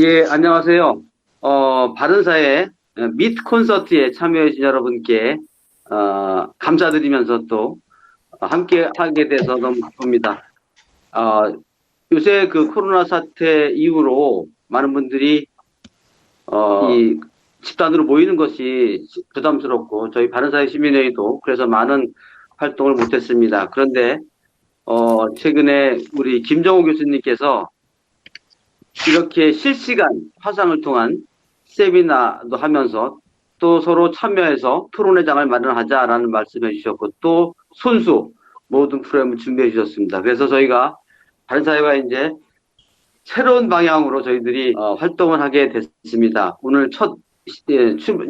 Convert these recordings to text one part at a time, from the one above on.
예, 안녕하세요. 바른사의 미트 콘서트에 참여해주신 여러분께, 감사드리면서 또 함께 하게 돼서 너무 기쁩니다. 어, 요새 그 코로나 사태 이후로 많은 분들이, 이 집단으로 모이는 것이 부담스럽고, 저희 바른사회 시민회의도 그래서 많은 활동을 못했습니다. 그런데, 최근에 우리 김정우 교수님께서 이렇게 실시간 화상을 통한 세미나도 하면서 또 서로 참여해서 토론회장을 마련하자라는 말씀해 주셨고 또 손수 모든 프로그램을 준비해 주셨습니다. 그래서 저희가 바른사회가 이제 새로운 방향으로 저희들이 활동을 하게 됐습니다. 오늘 첫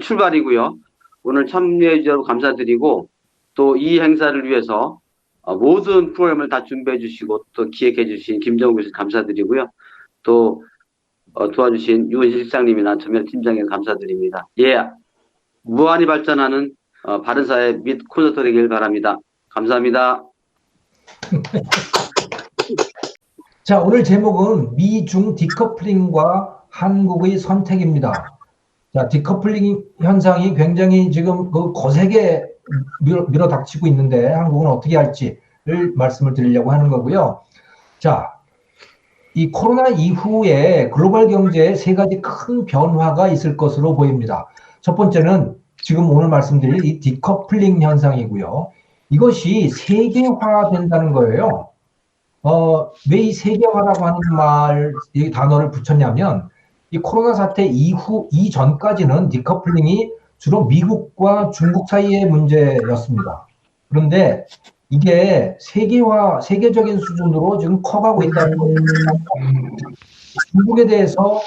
출발이고요. 오늘 참여해 주셔서 감사드리고 또 이 행사를 위해서 모든 프로그램을 다 준비해 주시고 또 기획해 주신 김정우 교수님 감사드리고요. 또 도와주신 유은실 실장님이나 전면 팀장에 감사드립니다. 예, 무한히 발전하는 바른사회 및 콘서트 되길 바랍니다. 감사합니다. 자, 오늘 제목은 미중 디커플링과 한국의 선택입니다. 자, 디커플링 현상이 굉장히 지금 거세게 밀어닥치고 있는데 한국은 어떻게 할지를 말씀을 드리려고 하는 거고요. 자, 이 코로나 이후에 글로벌 경제에 세 가지 큰 변화가 있을 것으로 보입니다. 첫 번째는 지금 오늘 말씀드릴 이 디커플링 현상이고요. 이것이 세계화된다는 거예요. 왜 이 세계화라고 하는 이 단어를 붙였냐면 이 코로나 사태 이전까지는 디커플링이 주로 미국과 중국 사이의 문제였습니다. 그런데 이게 세계적인 수준으로 지금 커가고 있다는 겁니다. 중국에 대해서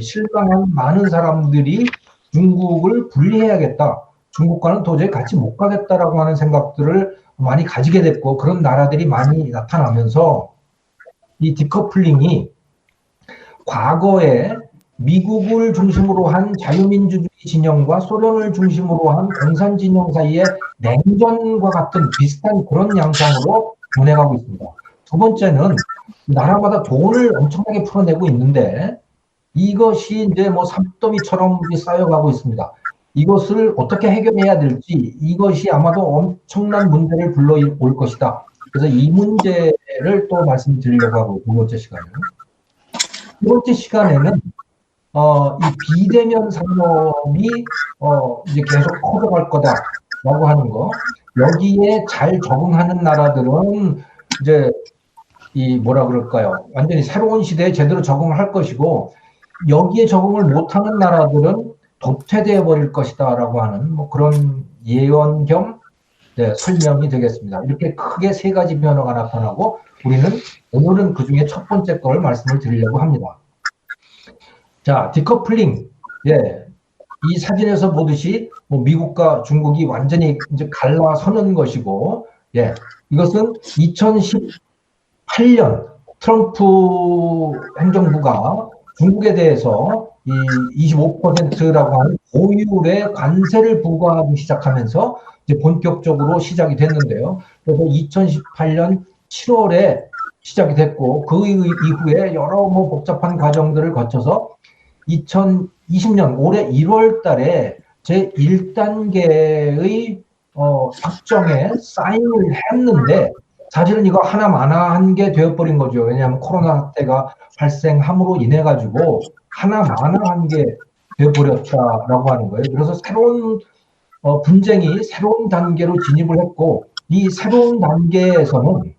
실망한 많은 사람들이 중국을 분리해야겠다. 중국과는 도저히 같이 못 가겠다라고 하는 생각들을 많이 가지게 됐고 그런 나라들이 많이 나타나면서 이 디커플링이 과거에 미국을 중심으로 한 자유민주주의 진영과 소련을 중심으로 한 공산 진영 사이의 냉전과 같은 비슷한 그런 양상으로 변해가고 있습니다. 두 번째는 나라마다 돈을 엄청나게 풀어내고 있는데 이것이 이제 뭐 산더미처럼 쌓여가고 있습니다. 이것을 어떻게 해결해야 될지 이것이 아마도 엄청난 문제를 불러올 것이다. 그래서 이 문제를 또 말씀드리려고 하고 두 번째 시간에는 두 번째 시간에는 이 비대면 산업이 이제 계속 커져갈 거다라고 하는 거. 여기에 잘 적응하는 나라들은 이제 이 뭐라 그럴까요? 완전히 새로운 시대에 제대로 적응을 할 것이고 여기에 적응을 못하는 나라들은 도태되어 버릴 것이다라고 하는 뭐 그런 예언 겸 설명이 되겠습니다. 이렇게 크게 세 가지 변화가 나타나고 오늘은 그 중에 첫 번째 걸 말씀을 드리려고 합니다. 자, 디커플링. 예. 이 사진에서 보듯이 뭐 미국과 중국이 완전히 이제 갈라서는 것이고, 예. 이것은 2018년 트럼프 행정부가 중국에 대해서 이 25%라고 하는 고율의 관세를 부과하기 시작하면서 이제 본격적으로 시작이 됐는데요. 그래서 2018년 7월에 시작이 됐고 그 이후에 여러 뭐 복잡한 과정들을 거쳐서 2020년 올해 1월 달에 제1단계의 협정에 사인을 했는데 사실은 이거 하나 마나한 게 되어버린 거죠. 왜냐하면 코로나 사태가 발생함으로 인해 가지고 하나 마나한 게 되어버렸다라고 하는 거예요. 그래서 새로운 분쟁이 새로운 단계로 진입을 했고 이 새로운 단계에서는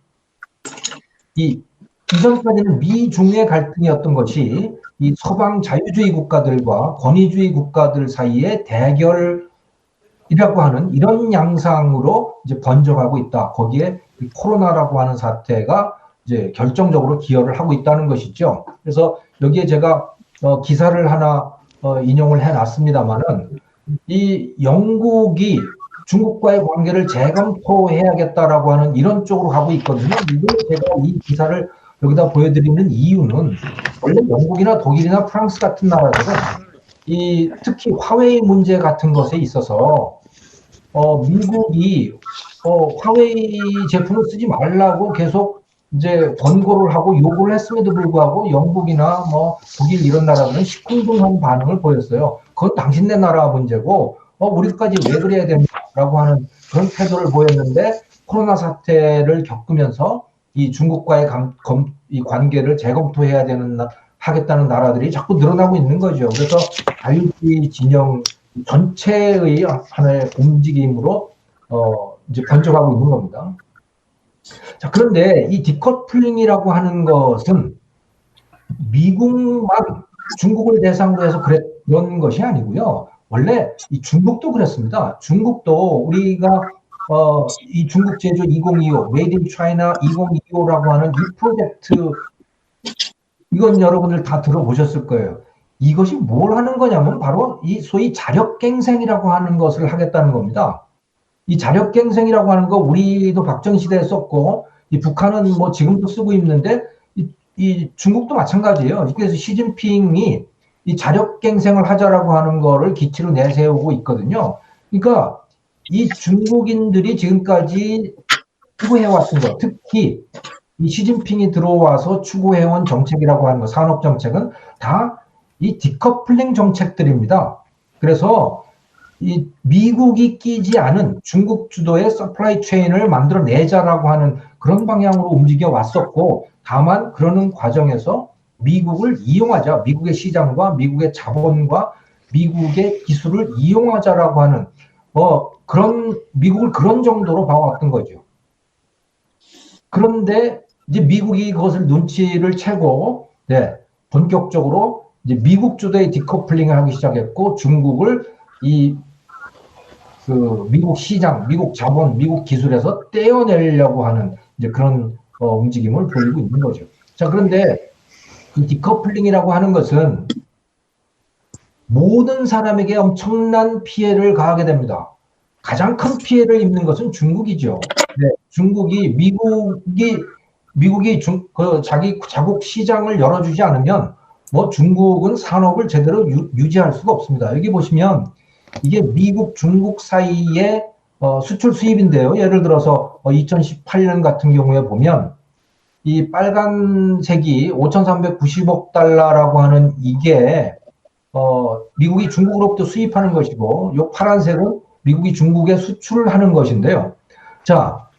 이전까지는 미중의 갈등이었던 것이 이 서방 자유주의 국가들과 권위주의 국가들 사이의 대결이라고 하는 이런 양상으로 이제 번져가고 있다. 거기에 코로나라고 하는 사태가 이제 결정적으로 기여를 하고 있다는 것이죠. 그래서 여기에 제가 기사를 하나 인용을 해놨습니다만은 이 영국이 중국과의 관계를 재검토해야겠다라고 하는 이런 쪽으로 가고 있거든요. 제가 이 기사를 여기다 보여드리는 이유는 원래 영국이나 독일이나 프랑스 같은 나라들은 특히 화웨이 문제 같은 것에 있어서 미국이 화웨이 제품을 쓰지 말라고 계속 이제 권고를 하고 요구를 했음에도 불구하고 영국이나 뭐 독일 이런 나라들은 시큰둥한 반응을 보였어요. 그건 당신네 나라 문제고 우리까지 왜 그래야 되냐라고 하는 그런 태도를 보였는데 코로나 사태를 겪으면서 이 중국과의 이 관계를 재검토해야 되는 하겠다는 나라들이 자꾸 늘어나고 있는 거죠. 그래서 자유주의 진영 전체의 하나의 움직임으로 이제 번져가고 있는 겁니다. 자, 그런데 이 디커플링이라고 하는 것은 미국만 중국을 대상으로 해서 그런 것이 아니고요. 원래 이 중국도 그랬습니다. 중국도 우리가 이 중국 제조 2025, 메이드 인 차이나 2025라고 하는 이 프로젝트, 이건 여러분들 다 들어보셨을 거예요. 이것이 뭘 하는 거냐면 바로 이 소위 자력갱생이라고 하는 것을 하겠다는 겁니다. 이 자력갱생이라고 하는 거 우리도 박정희시대에 썼고 이 북한은 뭐 지금도 쓰고 있는데 이 중국도 마찬가지예요. 그래서 시진핑이 이 자력갱생을 하자라고 하는 거를 기치로 내세우고 있거든요. 그러니까 이 중국인들이 지금까지 추구해왔던 것, 특히 이 시진핑이 들어와서 추구해온 정책이라고 하는 거, 산업 정책은 다 이 디커플링 정책들입니다. 그래서 이 미국이 끼지 않은 중국 주도의 서플라이 체인을 만들어내자라고 하는 그런 방향으로 움직여 왔었고, 다만 그러는 과정에서 미국을 이용하자, 미국의 시장과 미국의 자본과 미국의 기술을 이용하자라고 하는 그런 미국을 그런 정도로 봐왔던 거죠. 그런데 이제 미국이 그것을 눈치를 채고 본격적으로 이제 미국 주도의 디커플링을 하기 시작했고 중국을 그 미국 시장, 미국 자본, 미국 기술에서 떼어내려고 하는 이제 그런 움직임을 보이고 있는 거죠. 자, 그런데 이 디커플링이라고 하는 것은 모든 사람에게 엄청난 피해를 가하게 됩니다. 가장 큰 피해를 입는 것은 중국이죠. 중국이 미국이 자기 자국 시장을 열어주지 않으면 뭐 중국은 산업을 제대로 유지할 수가 없습니다. 여기 보시면 이게 미국, 중국 사이의 수출 수입인데요. 예를 들어서 2018년 같은 경우에 보면 이 빨간색이 5,390억 달러라고 하는 이게 미국이 중국으로부터 수입하는 것이고 이 파란색은 미국이 중국에 수출을 하는 것인데요. 자,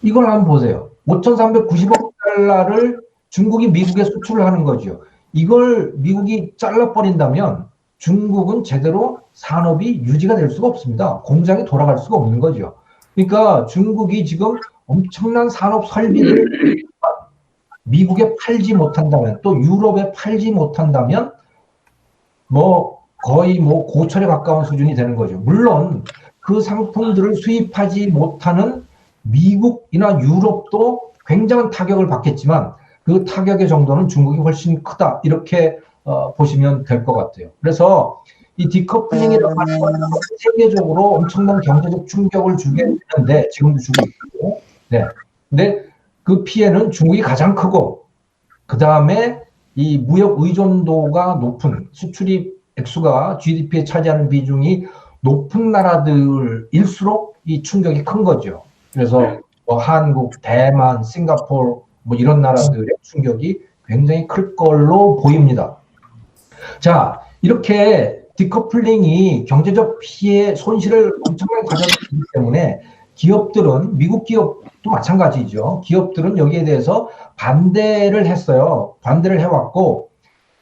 이걸 한번 보세요. 5,390억 달러를 중국이 미국에 수출을 하는 거죠. 이걸 미국이 잘라버린다면 중국은 제대로 산업이 유지가 될 수가 없습니다. 공장이 돌아갈 수가 없는 거죠. 그러니까 중국이 지금 엄청난 산업 설비를 미국에 팔지 못한다면 또 유럽에 팔지 못한다면 뭐 거의 뭐 고철에 가까운 수준이 되는 거죠. 물론 그 상품들을 수입하지 못하는 미국이나 유럽도 굉장한 타격을 받겠지만 그 타격의 정도는 중국이 훨씬 크다 이렇게 보시면 될 것 같아요. 그래서 이 디커플링이라고 하는 건 세계적으로 엄청난 경제적 충격을 주게 되는데 지금도 주고 있고, 근데 그 피해는 중국이 가장 크고 그 다음에 이 무역 의존도가 높은 수출입 액수가 GDP에 차지하는 비중이 높은 나라들일수록 이 충격이 큰 거죠. 그래서 뭐 한국, 대만, 싱가포르 뭐 이런 나라들의 충격이 굉장히 클 걸로 보입니다. 자, 이렇게 디커플링이 경제적 피해, 손실을 엄청나게 가져가기 때문에 기업들은, 미국 기업도 마찬가지죠. 기업들은 여기에 대해서 반대를 했어요. 반대를 해왔고,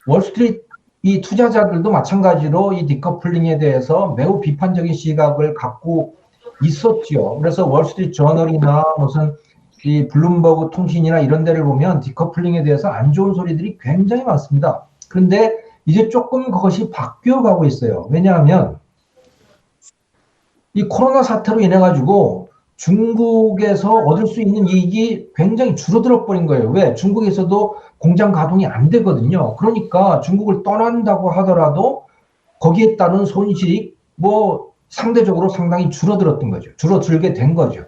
월스트리트 이 투자자들도 마찬가지로 이 디커플링에 대해서 매우 비판적인 시각을 갖고 있었죠. 그래서 월스트리트 저널이나 무슨 이 블룸버그 통신이나 이런 데를 보면 디커플링에 대해서 안 좋은 소리들이 굉장히 많습니다. 그런데 이제 조금 그것이 바뀌어가고 있어요. 왜냐하면 이 코로나 사태로 인해 가지고 중국에서 얻을 수 있는 이익이 굉장히 줄어들어 버린 거예요. 왜? 중국에서도 공장 가동이 안 되거든요. 그러니까 중국을 떠난다고 하더라도 거기에 따른 손실이 뭐 상대적으로 상당히 줄어들었던 거죠. 줄어들게 된 거죠.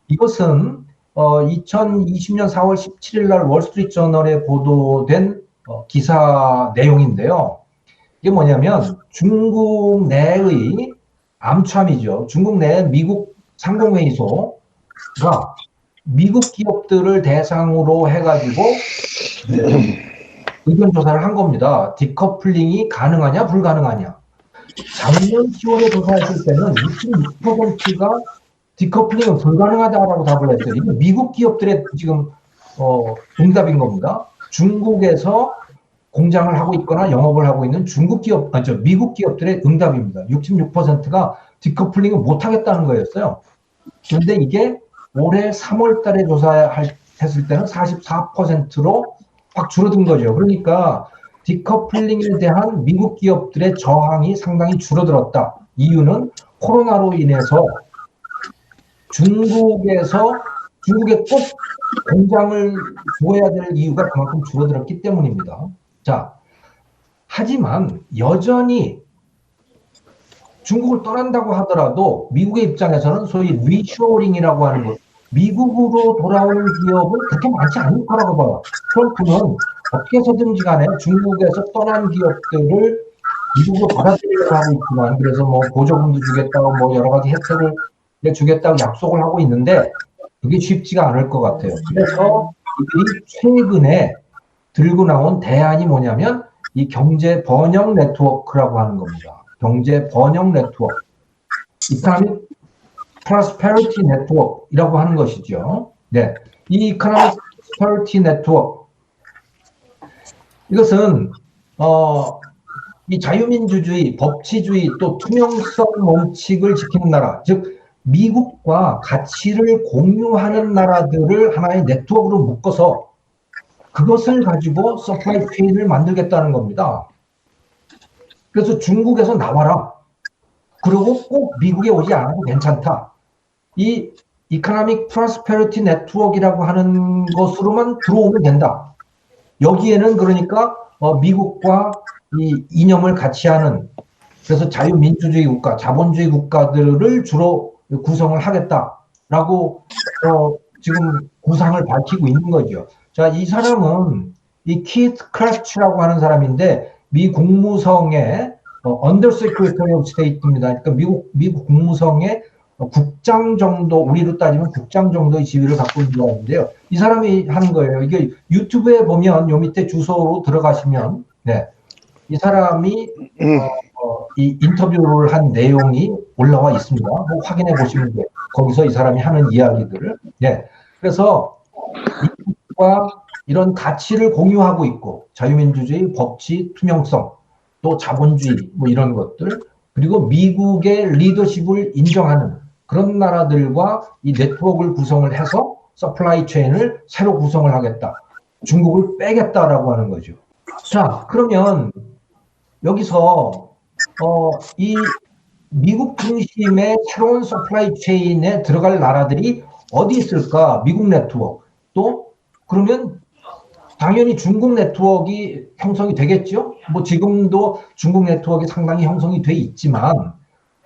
이것은 2020년 4월 17일 날 월스트리트 저널에 보도된 기사 내용인데요. 이게 뭐냐면 중국 내의 암참이죠. 중국 내 미국 상공회의소가 미국 기업들을 대상으로 해가지고 의견 조사를 한 겁니다. 디커플링이 가능하냐 불가능하냐. 작년 10월에 조사했을 때는 66%가 디커플링은 불가능하다라고 답을 했어요. 이건 미국 기업들의 지금 응답인 겁니다. 중국에서 공장을 하고 있거나 영업을 하고 있는 미국 기업들의 응답입니다. 66%가 디커플링을 못하겠다는 거였어요. 그런데 이게 올해 3월 달에 조사했을 때는 44%로 확 줄어든 거죠. 그러니까 디커플링에 대한 미국 기업들의 저항이 상당히 줄어들었다. 이유는 코로나로 인해서 중국에 꼭 공장을 두어야 될 이유가 그만큼 줄어들었기 때문입니다. 자, 하지만 여전히 중국을 떠난다고 하더라도 미국의 입장에서는 소위 리쇼링이라고 하는 것, 미국으로 돌아오는 기업은 그렇게 많지 않을 거라고 봐요. 트럼프는 어떻게 해서든지 간에 중국에서 떠난 기업들을 미국으로 받아들이려고 하고 있지만, 그래서 뭐 보조금도 주겠다고 뭐 여러 가지 혜택을 주겠다고 약속을 하고 있는데 그게 쉽지가 않을 것 같아요. 그래서 이들이 최근에 들고 나온 대안이 뭐냐면 이 경제 번영 네트워크라고 하는 겁니다. 경제 번영 네트워크, 이코노믹 프로스페리티 네트워크이라고 하는 것이죠. 네, 이 이코노믹 프로스페리티 네트워크, 이것은 이 자유민주주의, 법치주의, 또 투명성 원칙을 지키는 나라, 즉 미국과 가치를 공유하는 나라들을 하나의 네트워크로 묶어서 그것을 가지고 서플라이 체인을 만들겠다는 겁니다. 그래서 중국에서 나와라. 그리고 꼭 미국에 오지 않아도 괜찮다. 이 이코노믹 프로스페리티 네트워크라고 하는 것으로만 들어오면 된다. 여기에는 그러니까 미국과 이 이념을 같이 하는, 그래서 자유민주주의 국가, 자본주의 국가들을 주로 구성을 하겠다라고 지금 구상을 밝히고 있는 거죠. 자, 이 사람은 이 키트 크래치라고 하는 사람인데 미 국무성의 Under Secretary of State입니다. 그러니까 미국 국무성의 국장 정도, 우리로 따지면 국장 정도의 지위를 갖고 있는 사람인데요. 이 사람이 하는 거예요. 이게 유튜브에 보면 요 밑에 주소로 들어가시면, 네, 이 사람이 이 인터뷰를 한 내용이 올라와 있습니다. 뭐 확인해 보시면 돼요. 거기서 이 사람이 하는 이야기들을. 네, 그래서 미국과 이런 가치를 공유하고 있고, 자유민주주의, 법치, 투명성, 또 자본주의, 뭐 이런 것들, 그리고 미국의 리더십을 인정하는 그런 나라들과 이 네트워크를 구성을 해서 서플라이 체인을 새로 구성을 하겠다. 중국을 빼겠다라고 하는 거죠. 자, 그러면 여기서 이 미국 중심의 새로운 서플라이 체인에 들어갈 나라들이 어디 있을까? 미국 네트워크. 또 그러면 당연히 중국 네트워크가 형성이 되겠죠. 뭐 지금도 중국 네트워크가 상당히 형성이 돼 있지만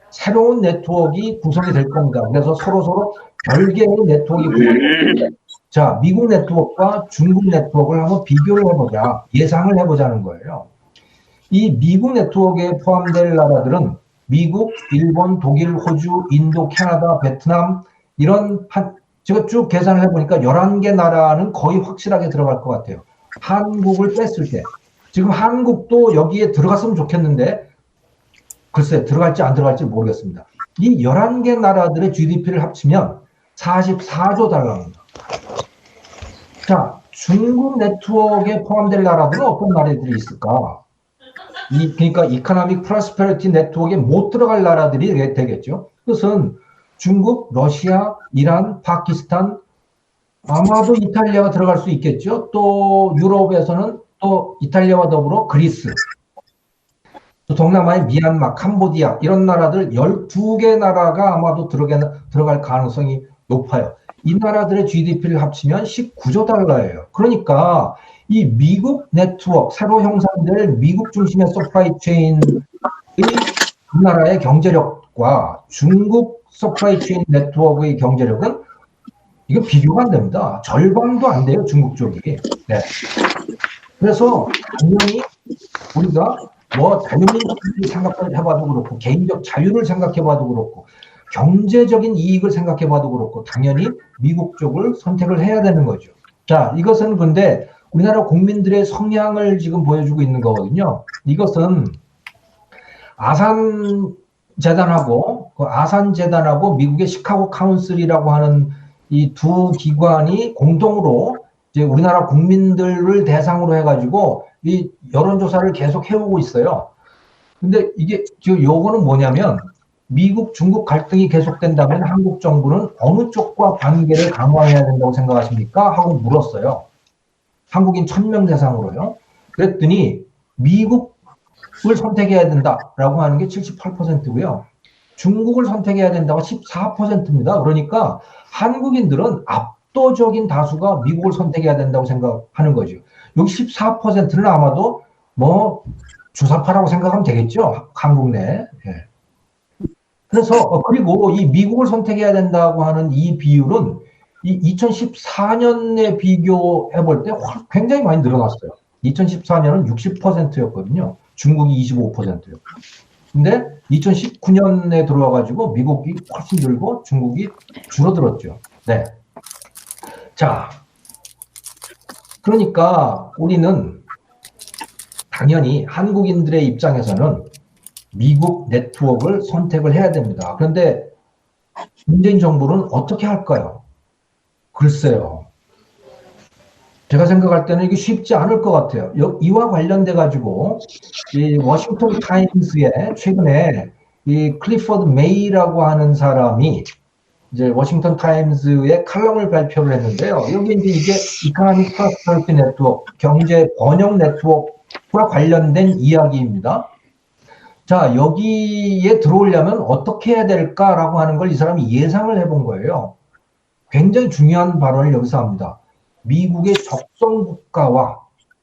새로운 네트워크가 구성이 될 겁니다. 그래서 서로 별개의 네트워크가 구성이 됩니다. 자, 미국 네트워크와 중국 네트워크를 한번 비교를 해보자. 예상을 해보자는 거예요. 이 미국 네트워크에 포함될 나라들은 미국, 일본, 독일, 호주, 인도, 캐나다, 베트남, 이런 제가 쭉 계산을 해보니까 11개 나라는 거의 확실하게 들어갈 것 같아요. 한국을 뺐을 때. 지금 한국도 여기에 들어갔으면 좋겠는데 글쎄 들어갈지 안 들어갈지 모르겠습니다. 이 11개 나라들의 GDP를 합치면 44조 달러입니다. 자, 중국 네트워크에 포함될 나라들은 어떤 나라들이 있을까? 그러니까 이코노믹 프로스페리티 네트워크에 못 들어갈 나라들이 되겠죠. 그것은 중국, 러시아, 이란, 파키스탄, 아마도 이탈리아가 들어갈 수 있겠죠. 또 유럽에서는 또 이탈리아와 더불어 그리스, 또 동남아의 미얀마, 캄보디아, 이런 나라들 12개 나라가 아마도 들어갈 가능성이 높아요. 이 나라들의 GDP를 합치면 19조 달러예요. 그러니까 이 미국 네트워크, 새로 형성될 미국 중심의 서플라이 체인의 우리나라의 경제력과 중국 서플라이 체인 네트워크의 경제력은 이거 비교가 안 됩니다. 절반도 안 돼요, 중국 쪽이. 네. 그래서 당연히 우리가 뭐 자유민주주의 생각해봐도 그렇고 개인적 자유를 생각해봐도 그렇고 경제적인 이익을 생각해 봐도 그렇고 당연히 미국 쪽을 선택을 해야 되는 거죠. 자, 이것은 근데 우리나라 국민들의 성향을 지금 보여주고 있는 거거든요. 이것은 아산 재단하고 그 아산 재단하고 미국의 시카고 카운슬이라고 하는 이 두 기관이 공동으로 이제 우리나라 국민들을 대상으로 해가지고 이 여론조사를 계속 해오고 있어요. 근데 이게 지금 요거는 뭐냐면 미국 중국 갈등이 계속된다면 한국 정부는 어느 쪽과 관계를 강화해야 된다고 생각하십니까? 하고 물었어요. 한국인 1000명 대상으로요. 그랬더니 미국을 선택해야 된다라고 하는 게 78%고요. 중국을 선택해야 된다고 14%입니다. 그러니까 한국인들은 압도적인 다수가 미국을 선택해야 된다고 생각하는 거죠. 여기 14%는 아마도 뭐 주사파라고 생각하면 되겠죠. 한국 내. 예. 그래서 그리고 이 미국을 선택해야 된다고 하는 이 비율은 이 2014년에 비교해 볼 때 굉장히 많이 늘어났어요. 2014년은 60%였거든요. 중국이 25%였고. 근데 2019년에 들어와 가지고 미국이 훨씬 늘고 중국이 줄어들었죠. 네. 자, 그러니까 우리는 당연히 한국인들의 입장에서는 미국 네트워크를 선택을 해야 됩니다. 그런데 문재인 정부는 어떻게 할까요? 글쎄요. 제가 생각할 때는 이게 쉽지 않을 것 같아요. 이와 관련돼 가지고 이 워싱턴 타임스에 최근에 이 클리포드 메이라고 하는 사람이 이제 워싱턴 타임스에 칼럼을 발표를 했는데요. 여기 이제 이게 이코노믹 프로스퍼리티 네트워크, 경제 번영 네트워크와 관련된 이야기입니다. 자, 여기에 들어오려면 어떻게 해야 될까라고 하는 걸 이 사람이 예상을 해본 거예요. 굉장히 중요한 발언을 여기서 합니다. 미국의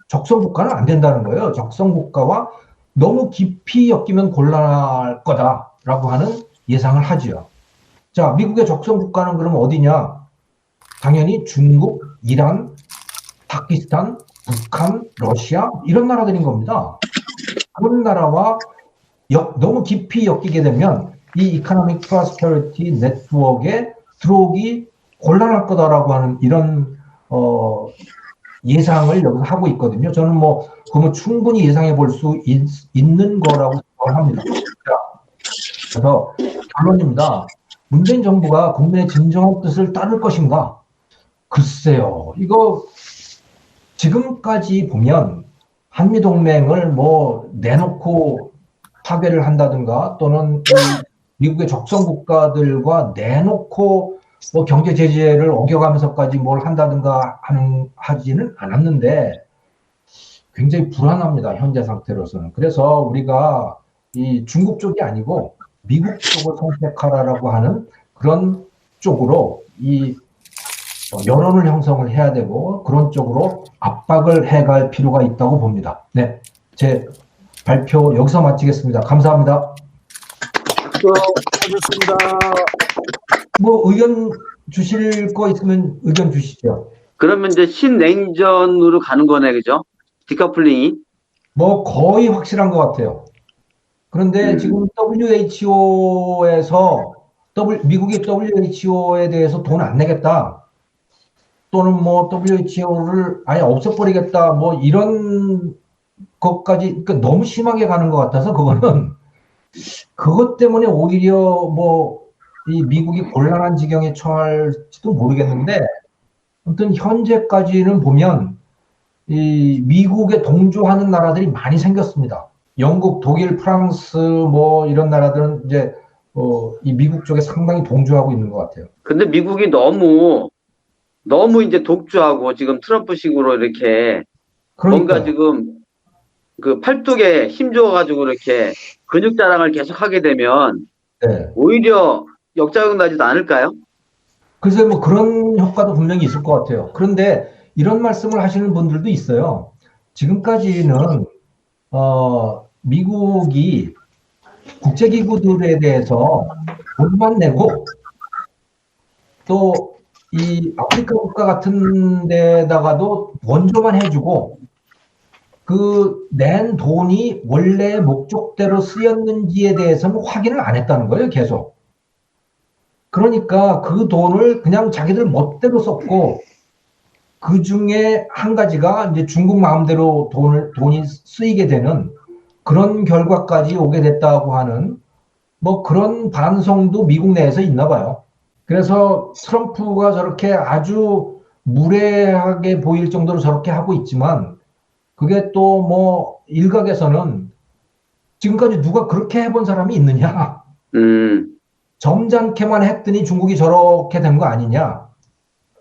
적성국가는 안 된다는 거예요. 적성국가와 너무 깊이 엮이면 곤란할 거다라고 하는 예상을 하지요. 자, 미국의 적성국가는 그럼 어디냐? 당연히 중국, 이란, 파키스탄, 북한, 러시아 이런 나라들인 겁니다. 그런 나라와 너무 깊이 엮이게 되면 이 이코노믹 프로스페리티 네트워크에 들어오기 곤란할 거다라고 하는 이런 예상을 여기서 하고 있거든요. 저는 뭐 그러면 충분히 예상해 볼 수 있는 거라고 생각을 합니다. 그래서 결론입니다. 문재인 정부가 국민의 진정한 뜻을 따를 것인가? 글쎄요. 이거 지금까지 보면 한미동맹을 뭐 내놓고 파괴를 한다든가 또는 미국의 적성 국가들과 내놓고 뭐 경제 제재를 어겨가면서까지 뭘 한다든가 하지는 않았는데 굉장히 불안합니다. 현재 상태로서는. 그래서 우리가 이 중국 쪽이 아니고 미국 쪽을 선택하라라고 하는 그런 쪽으로 이 여론을 형성을 해야 되고 그런 쪽으로 압박을 해갈 필요가 있다고 봅니다. 네, 제 발표 여기서 마치겠습니다. 감사합니다. 수고하셨습니다. 뭐 의견 주실 거 있으면 의견 주시죠. 그러면 이제 신냉전으로 가는 거네, 그죠? 디커플링이. 뭐 거의 확실한 것 같아요. 그런데 지금 WHO에서 미국이 WHO에 대해서 돈 안 내겠다. 또는 뭐 WHO를 아예 없애버리겠다. 뭐 이런 것까지 그러니까 너무 심하게 가는 것 같아서 그거는 그것 때문에 오히려 뭐 이 미국이 곤란한 지경에 처할지도 모르겠는데 아무튼 현재까지는 보면 이 미국에 동조하는 나라들이 많이 생겼습니다. 영국, 독일, 프랑스 뭐 이런 나라들은 이제 이 미국 쪽에 상당히 동조하고 있는 것 같아요. 근데 미국이 너무 이제 독주하고 지금 트럼프식으로 이렇게 뭔가 지금 그 팔뚝에 힘줘가지고 이렇게 근육 자랑을 계속 하게 되면 네. 오히려 역작용 나지도 않을까요? 글쎄 뭐 그런 효과도 분명히 있을 것 같아요. 그런데 이런 말씀을 하시는 분들도 있어요. 지금까지는 미국이 국제기구들에 대해서 돈만 내고 또 이 아프리카 국가 같은 데다가도 원조만 해주고 그 낸 돈이 원래 목적대로 쓰였는지에 대해서는 확인을 안 했다는 거예요, 계속. 그러니까 그 돈을 그냥 자기들 멋대로 썼고, 그 중에 한 가지가 이제 중국 마음대로 돈이 쓰이게 되는 그런 결과까지 오게 됐다고 하는 뭐 그런 반성도 미국 내에서 있나 봐요. 그래서 트럼프가 저렇게 아주 무례하게 보일 정도로 저렇게 하고 있지만, 그게 또 뭐 일각에서는 지금까지 누가 그렇게 해본 사람이 있느냐? 점잖게만 했더니 중국이 저렇게 된 거 아니냐라고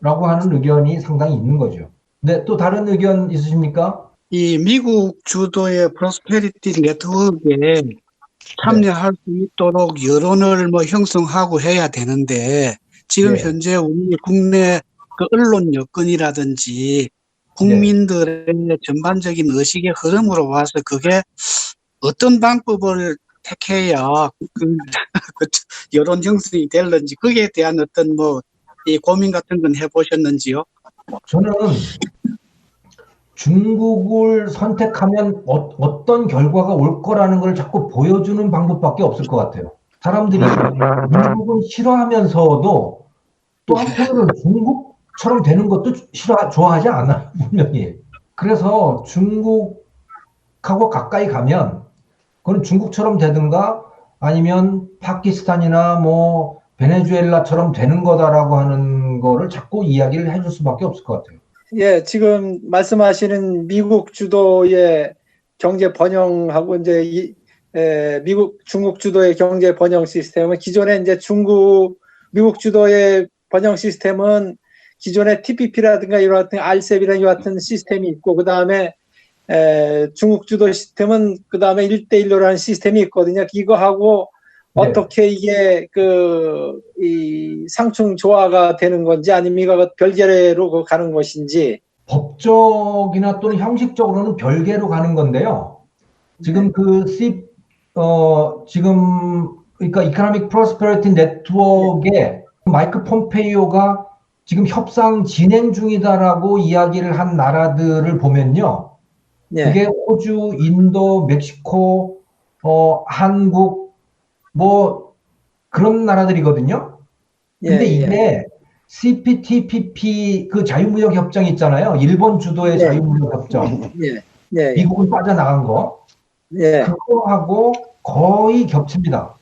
하는 의견이 상당히 있는 거죠. 네, 또 다른 의견 있으십니까? 이 미국 주도의 프로스페리티 네트워크에 참여할 수 있도록 여론을 뭐 형성하고 해야 되는데, 지금 네. 현재 우리 국내 그 언론 여건이라든지 국민들의 전반적인 의식의 흐름으로 봐서 그게 어떤 방법을 택해야 그 여론 형성이 될는지, 거기에 대한 어떤 뭐 이 고민 같은 건 해보셨는지요? 저는 중국을 선택하면 어떤 결과가 올 거라는 걸 자꾸 보여주는 방법밖에 없을 것 같아요. 사람들이 미국은 싫어하면서도 또 한편으로는 중국처럼 되는 것도 좋아하지 않아요, 분명히. 그래서 중국하고 가까이 가면 그건 중국처럼 되든가 아니면 파키스탄이나 뭐 베네수엘라처럼 되는 거다라고 하는 거를 자꾸 이야기를 해줄 수밖에 없을 것 같아요. 예, 지금 말씀하시는 미국 주도의 경제 번영하고 이제 중국 주도의 경제 번영 시스템은 기존에 이제 미국 주도의 번영 시스템은 기존의 TPP라든가 이와 같은 RCEP이라는 이와 같은 시스템이 있고, 그 다음에 중국 주도 시스템은 그 다음에 1대1로라는 시스템이 있거든요. 이거하고 어떻게 이게 이 상충 조화가 되는 건지 아니면 이거 별개로 가는 것인지. 법적이나 또는 형식적으로는 별개로 가는 건데요. 지금 지금 그러니까 이코노믹 프로스페리티 네트워크에 마이크 폼페이오가 지금 협상 진행 중이다라고 이야기를 한 나라들을 보면요. 그게 호주, 인도, 멕시코, 한국 뭐 그런 나라들이거든요. 근데 이게 CPTPP 그 자유무역 협정 있잖아요. 일본 주도의 자유무역 협정. 미국은 빠져나간 거. 그거하고 거의 겹칩니다.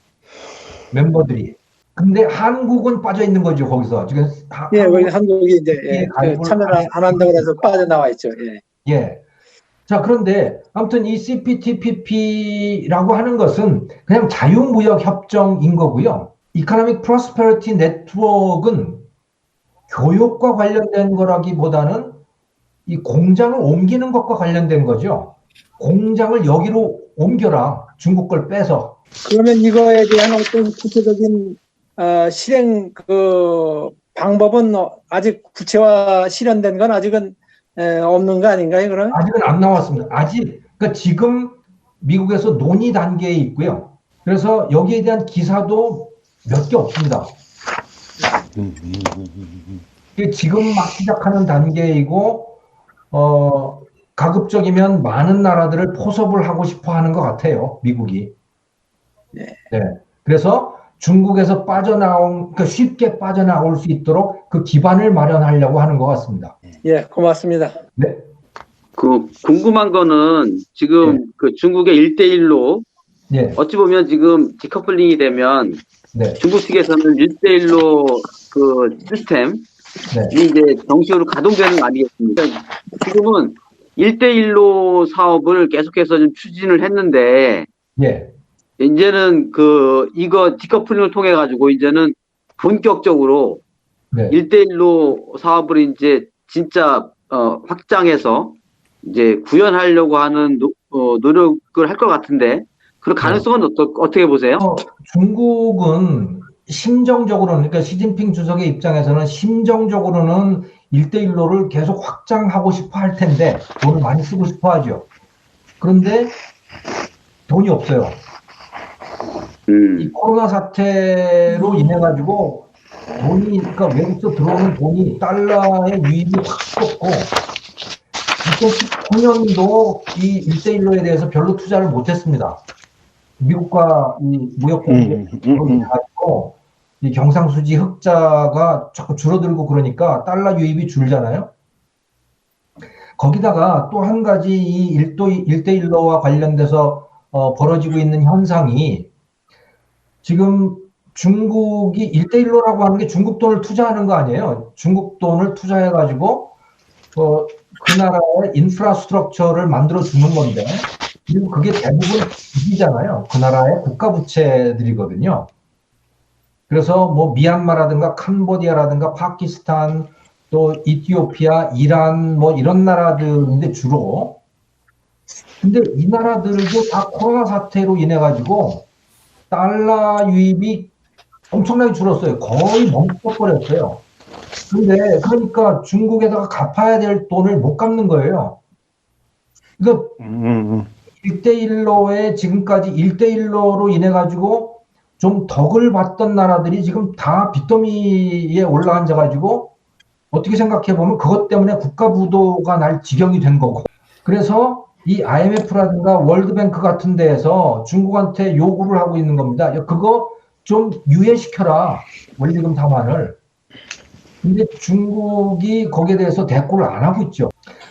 멤버들이. 근데 한국은 빠져 있는 거죠, 거기서. 지금 한국이 이제 참여를 안 한다고 해서 빠져나와 있죠. 예. 자, 그런데 아무튼 이 CPTPP라고 하는 것은 그냥 자유무역 협정인 거고요. 이코노믹 프로스페리티 네트워크는 교육과 관련된 거라기보다는 이 공장을 옮기는 것과 관련된 거죠. 공장을 여기로 옮겨라. 중국 걸 빼서. 그러면 이거에 대한 어떤 구체적인 실행 방법은 아직 구체화 실현된 건 아직은 없는 거 아닌가요, 그럼? 아직은 안 나왔습니다. 그러니까 지금 미국에서 논의 단계에 있고요. 그래서 여기에 대한 기사도 몇 개 없습니다. 지금 막 시작하는 단계이고, 가급적이면 많은 나라들을 포섭을 하고 싶어 하는 것 같아요, 미국이. 네. 그래서 중국에서 그러니까 쉽게 빠져나올 수 있도록 그 기반을 마련하려고 하는 것 같습니다. 예, 고맙습니다. 네. 궁금한 거는 지금 중국의 1대1로 어찌 보면 지금 디커플링이 되면 중국 측에서는 1대1로 그 시스템이 이제 정식으로 가동되는 거 아니겠습니까? 지금은 1대1로 사업을 계속해서 좀 추진을 했는데, 이제는 이거 디커플링을 통해 가지고 이제는 본격적으로 1대1로 사업을 이제 진짜 확장해서 이제 구현하려고 하는 노력을 할 것 같은데, 그런 가능성은 어떻게 보세요? 중국은 심정적으로는, 그러니까 시진핑 주석의 입장에서는 심정적으로는 1대1로를 계속 확장하고 싶어 할 텐데, 돈을 많이 쓰고 싶어 하죠. 그런데 돈이 없어요. 이 코로나 사태로 인해가지고 그러니까 외국에서 들어오는 돈이, 달러의 유입이 확 떴고, 2019년도 이 1대1로에 대해서 별로 투자를 못했습니다. 미국과 이 무역 공조를 가지고 이 경상수지 흑자가 자꾸 줄어들고 그러니까 달러 유입이 줄잖아요. 거기다가 또 한 가지 이 일대일로와 관련돼서 벌어지고 있는 현상이 지금 중국이 일대일로라고 하는 게 중국 돈을 투자하는 거 아니에요. 중국 돈을 투자해가지고 그 나라의 인프라스트럭처를 만들어 주는 건데, 그리고 그게 대부분 빚이잖아요. 그 나라의 국가 부채들이거든요. 그래서 뭐 미얀마라든가 캄보디아라든가 파키스탄 또 이티오피아, 이란 뭐 이런 나라들인데 주로. 근데 이 나라들도 다 코로나 사태로 인해 가지고 달러 유입이 엄청나게 줄었어요. 거의 멈춰버렸어요. 근데 그러니까 중국에다가 갚아야 될 돈을 못 갚는 거예요. 그러니까 1대1로에 지금까지 1대1로로 인해 가지고 좀 덕을 봤던 나라들이 지금 다 빚더미에 올라앉아 가지고 어떻게 생각해 보면 그것 때문에 국가 부도가 날 지경이 된 거고. 그래서 이 IMF라든가 월드뱅크 같은 데에서 중국한테 요구를 하고 있는 겁니다. 그거 좀 유예시켜라. 원리금 상환을. 근데 중국이 거기에 대해서 대꾸를 안 하고 있죠.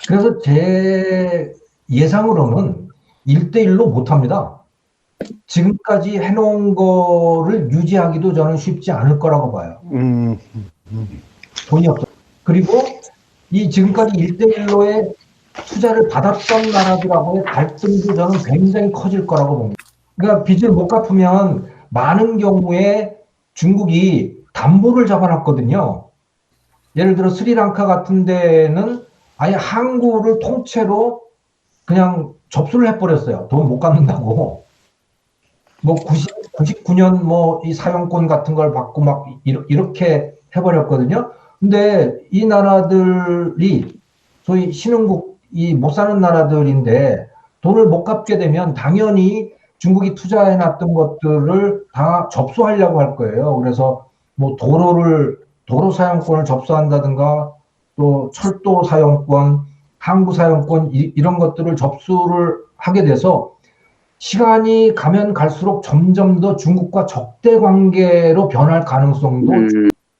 그래서 제 예상으로는 1대1로 못합니다. 지금까지 해놓은 거를 유지하기도 저는 쉽지 않을 거라고 봐요. 돈이 없어. 그리고 이 지금까지 1대1로의 투자를 받았던 나라들하고의 갈등도 저는 굉장히 커질 거라고 봅니다. 그러니까 빚을 못 갚으면 많은 경우에 중국이 담보를 잡아놨거든요. 예를 들어 스리랑카 같은 데는 아예 항구를 통째로 그냥 접수를 해버렸어요. 돈 못 갚는다고. 뭐 99년 뭐 이 사용권 같은 걸 받고 막 이렇게 해버렸거든요. 근데 이 나라들이 소위 신흥국이 못 사는 나라들인데 돈을 못 갚게 되면 당연히 중국이 투자해놨던 것들을 다 접수하려고 할 거예요. 그래서 뭐 도로 사용권을 접수한다든가 또 철도 사용권, 항구 사용권 이런 것들을 접수를 하게 돼서 시간이 가면 갈수록 점점 더 중국과 적대 관계로 변할 가능성도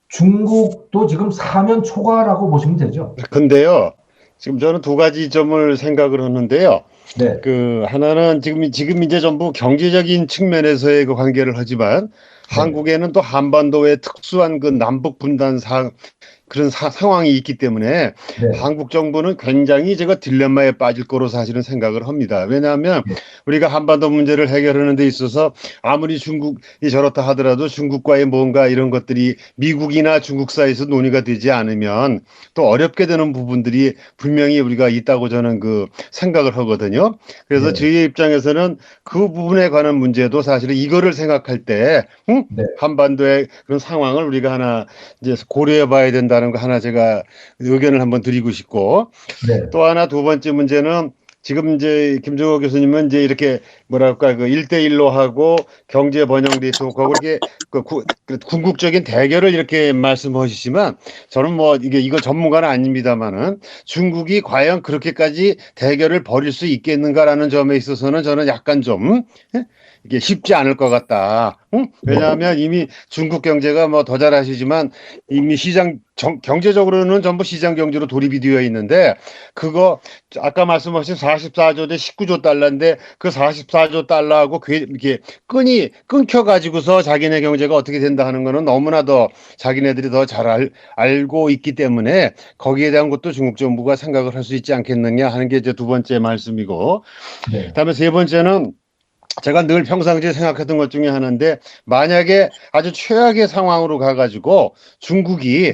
중국도 지금 사면 초과라고 보시면 되죠. 근데요, 지금 저는 두 가지 점을 생각을 하는데요. 네. 하나는 지금 이제 전부 경제적인 측면에서의 그 관계를 하지만 네. 한국에는 또 한반도의 특수한 그 남북 분단 그런 상황이 있기 때문에 네. 한국 정부는 굉장히 제가 딜레마에 빠질 거로 사실은 생각을 합니다. 왜냐하면 우리가 한반도 문제를 해결하는 데 있어서 아무리 중국이 저렇다 하더라도 중국과의 뭔가 이런 것들이 미국이나 중국 사이에서 논의가 되지 않으면 또 어렵게 되는 부분들이 분명히 우리가 있다고 저는 그 생각을 하거든요. 그래서 네. 저희 입장에서는 그 부분에 관한 문제도 사실은 이거를 생각할 때 네. 한반도의 그런 상황을 우리가 하나 이제 고려해 봐야 된다는 거 하나 제가 의견을 한번 드리고 싶고, 네. 또 하나 두 번째 문제는 지금 이제 김종호 교수님은 이제 이렇게 뭐랄까 그 1대1로 하고 경제 번영 대수하고 이렇게 그 궁극적인 대결을 이렇게 말씀하시지만 저는 뭐 이거 전문가는 아닙니다만은 중국이 과연 그렇게까지 대결을 벌일 수 있겠는가라는 점에 있어서는 저는 약간 좀 이게 쉽지 않을 것 같다. 응? 왜냐하면 이미 중국 경제가 뭐 더 잘 아시지만 이미 경제적으로는 전부 시장 경제로 돌입이 되어 있는데 그거 아까 말씀하신 44조 대 19조 달러인데 그 44조 달러하고 이렇게 끈이 끊겨가지고서 자기네 경제가 어떻게 된다 하는 거는 너무나 더 자기네들이 더 잘 알고 있기 때문에 거기에 대한 것도 중국 정부가 생각을 할 수 있지 않겠느냐 하는 게 이제 두 번째 말씀이고, 네. 그다음에 세 번째는 제가 늘 평상시에 생각했던 것 중에 하나인데 만약에 아주 최악의 상황으로 가가지고 중국이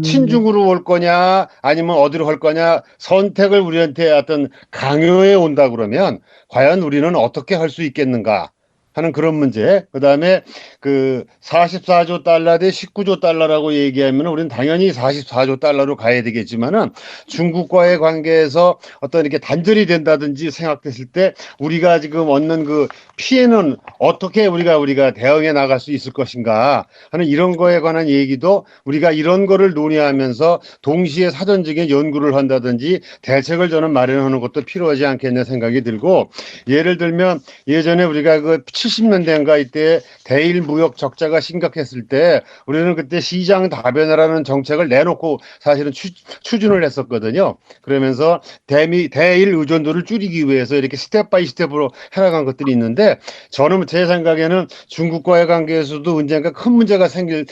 친중으로 올 거냐 아니면 어디로 갈 거냐 선택을 우리한테 어떤 강요해 온다 그러면 과연 우리는 어떻게 할 수 있겠는가 하는 그런 문제. 그다음에 그 44조 달러 대 19조 달러라고 얘기하면 우리는 당연히 44조 달러로 가야 되겠지만은 중국과의 관계에서 어떤 이렇게 단절이 된다든지 생각됐을 때 우리가 지금 얻는 그 피해는 어떻게 우리가 대응해 나갈 수 있을 것인가 하는 이런 거에 관한 얘기도 우리가 이런 거를 논의하면서 동시에 사전적인 연구를 한다든지 대책을 저는 마련하는 것도 필요하지 않겠냐 생각이 들고, 예를 들면 예전에 우리가 그 70년대인가 이때 대일 무역 적자가 심각했을 때 우리는 그때 시장 다변화라는 정책을 내놓고 사실은 추진을 했었거든요. 그러면서 대일 의존도를 줄이기 위해서 이렇게 스텝 바이 스텝으로 해나간 것들이 있는데 저는 제 생각에는 중국과의 관계에서도 언젠가 큰 문제가 생길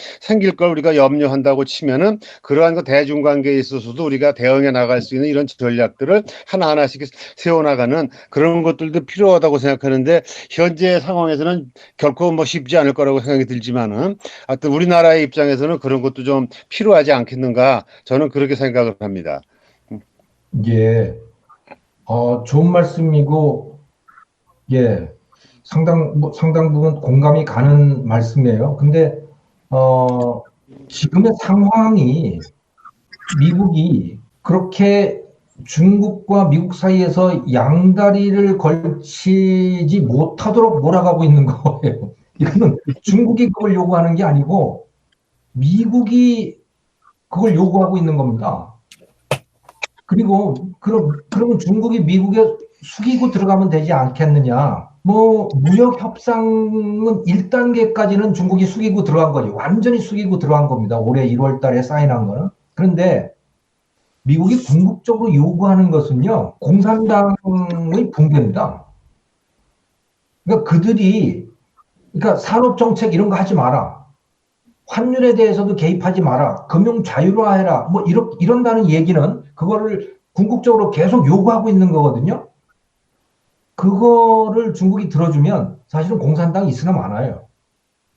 걸 우리가 염려한다고 치면은 그러한 그 대중 관계에 있어서도 우리가 대응해 나갈 수 있는 이런 전략들을 하나하나씩 세워나가는 그런 것들도 필요하다고 생각하는데 현재 상황에서는 결코 뭐 쉽지 않을 거라고 생각이 들지만은 하여튼 우리나라의 입장에서는 그런 것도 좀 필요하지 않겠는가 저는 그렇게 생각을 합니다. 예, 좋은 말씀이고, 예, 상당 부분 공감이 가는 말씀이에요. 근데, 지금의 상황이 미국이 그렇게 중국과 미국 사이에서 양다리를 걸치지 못하도록 몰아가고 있는 거예요. 이거는 중국이 그걸 요구하는 게 아니고 미국이 그걸 요구하고 있는 겁니다. 그리고 그러면 중국이 미국에 숙이고 들어가면 되지 않겠느냐. 뭐 무역 협상은 1단계까지는 중국이 숙이고 들어간 거죠. 완전히 숙이고 들어간 겁니다. 올해 1월 달에 사인한 거는. 그런데 미국이 궁극적으로 요구하는 것은요, 공산당의 붕괴입니다. 그러니까 그러니까 산업정책 이런 거 하지 마라. 환율에 대해서도 개입하지 마라. 금융 자유화해라. 뭐, 이런다는 얘기는 그거를 궁극적으로 계속 요구하고 있는 거거든요. 그거를 중국이 들어주면 사실은 공산당이 있으나 마나요.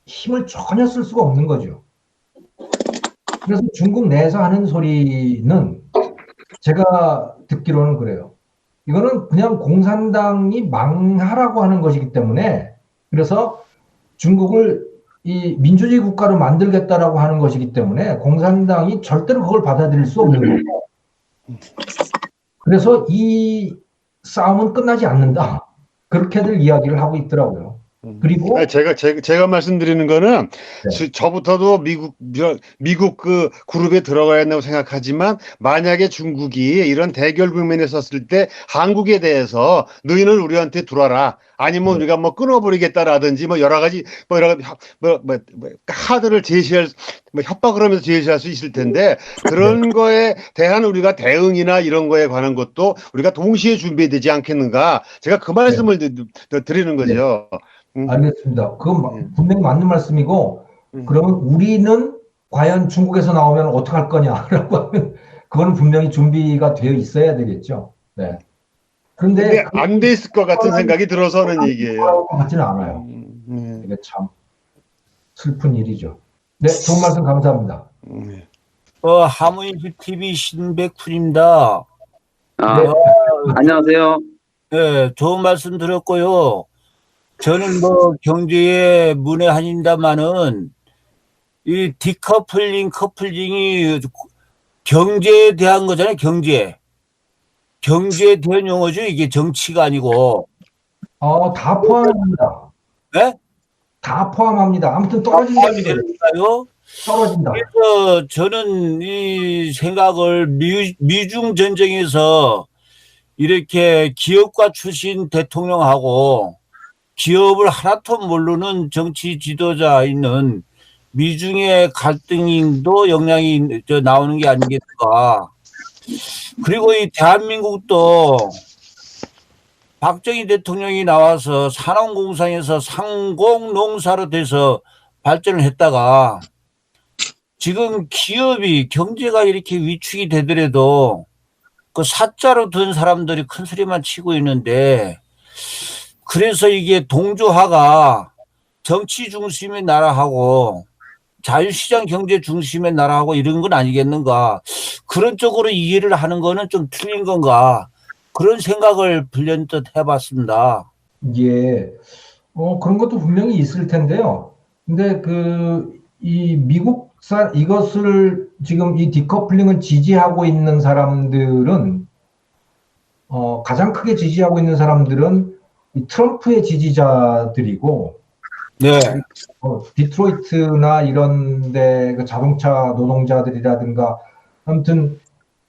힘을 전혀 쓸 수가 없는 거죠. 그래서 중국 내에서 하는 소리는 제가 듣기로는 그래요. 이거는 그냥 공산당이 망하라고 하는 것이기 때문에 그래서 중국을 이 민주주의 국가로 만들겠다라고 하는 것이기 때문에 공산당이 절대로 그걸 받아들일 수 없는 거예요. 그래서 이 싸움은 끝나지 않는다. 그렇게들 이야기를 하고 있더라고요. 그리고 제가 말씀드리는 거는 네. 저부터도 미국 그 그룹에 들어가야 한다고 생각하지만 만약에 중국이 이런 대결 국면에 섰을 때 한국에 대해서 너희는 우리한테 들어와라 아니면 우리가 뭐 끊어버리겠다라든지 뭐 여러 가지 카드를 제시할 협박을 하면서 제시할 수 있을 텐데 그런 거에 대한 우리가 대응이나 이런 거에 관한 것도 우리가 동시에 준비되지 않겠는가 제가 그 말씀을 드리는 거죠. 알겠습니다. 그건 분명히 맞는 말씀이고, 그러면 우리는 과연 중국에서 나오면 어떡할 거냐라고 하면, 그거는 분명히 준비가 되어 있어야 되겠죠. 네. 근데 안 돼 있을 것 같은 생각이 들어서 하는 얘기예요. 같지는 않아요. 이게 참 슬픈 일이죠. 네, 좋은 말씀 감사합니다. 하모니즈 TV 신백훈입니다. 네. 안녕하세요. 네, 좋은 말씀 들었고요. 저는 뭐 경제에 문외한입니다만은 이 디커플링, 커플링이 경제에 대한 거잖아요. 경제에 대한 용어죠. 이게 정치가 아니고. 다 포함합니다. 네? 다 포함합니다. 아무튼 떨어진다. 그러니까요. 떨어진다. 그래서 저는 이 생각을 미중 전쟁에서 이렇게 기업가 출신 대통령하고 기업을 하나도 모르는 정치 지도자 있는 미중의 갈등도 영향이 나오는 게 아니겠는가. 그리고 이 대한민국도 박정희 대통령이 나와서 산업공상에서 상공농사로 돼서 발전을 했다가 지금 기업이 경제가 이렇게 위축이 되더라도 그 사자로 든 사람들이 큰 소리만 치고 있는데 그래서 이게 동조화가 정치 중심의 나라하고 자유시장 경제 중심의 나라하고 이런 건 아니겠는가. 그런 쪽으로 이해를 하는 거는 좀 틀린 건가. 그런 생각을 불현듯 해봤습니다. 예. 그런 것도 분명히 있을 텐데요. 근데 이 이것을 지금 이 디커플링을 지지하고 있는 사람들은, 가장 크게 지지하고 있는 사람들은 이 트럼프의 지지자들이고, 네. 디트로이트나 이런데 그 자동차 노동자들이라든가 아무튼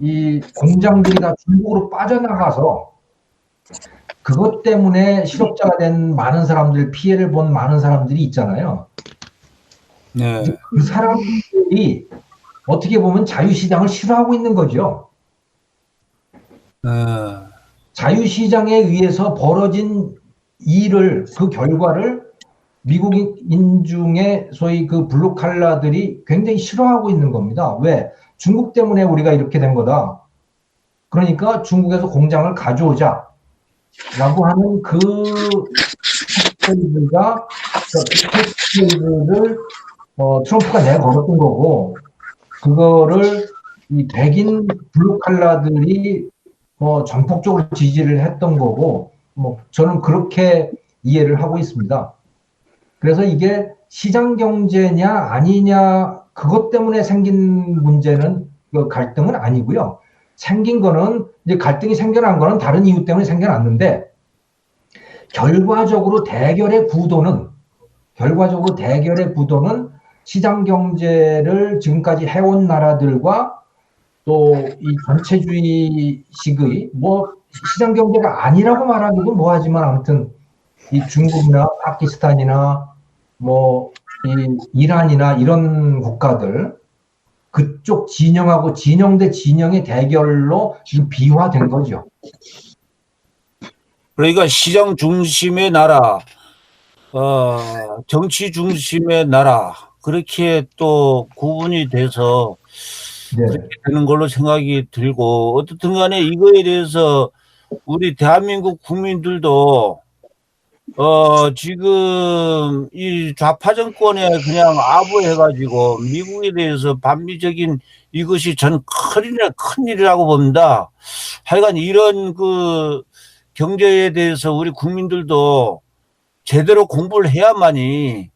이 공장들이 다 중국으로 빠져나가서 그것 때문에 실업자가 된 많은 사람들, 피해를 본 많은 사람들이 있잖아요. 네. 그 사람들이 어떻게 보면 자유시장을 싫어하고 있는 거죠. 자유시장에 의해서 벌어진 일을, 그 결과를 미국인 중에 소위 그 블루칼라들이 굉장히 싫어하고 있는 겁니다. 왜? 중국 때문에 우리가 이렇게 된 거다. 그러니까 중국에서 공장을 가져오자. 라고 하는 그 패스트가 패스트를 트럼프가 내걸었던 거고, 그거를 이 백인 블루칼라들이 전폭적으로 지지를 했던 거고, 저는 그렇게 이해를 하고 있습니다. 그래서 이게 시장 경제냐 아니냐 그것 때문에 생긴 문제는 그 갈등은 아니고요. 생긴 거는 이제 갈등이 생겨난 거는 다른 이유 때문에 생겨났는데 결과적으로 대결의 구도는 시장 경제를 지금까지 해온 나라들과 또 이 전체주의식의 시장 경제가 아니라고 말하기도 뭐하지만 아무튼 이 중국이나 파키스탄이나 이 이란이나 이런 국가들 그쪽 진영하고 진영 대 진영의 대결로 지금 비화된 거죠. 그러니까 시장 중심의 나라, 정치 중심의 나라, 그렇게 또 구분이 돼서 그렇게 되는 걸로 생각이 들고, 어떻든 간에 이거에 대해서 우리 대한민국 국민들도 지금 이 좌파 정권에 그냥 아부해가지고 미국에 대해서 반미적인 이것이 전 큰일이라고 봅니다. 하여간 이런 그 경제에 대해서 우리 국민들도 제대로 공부를 해야만이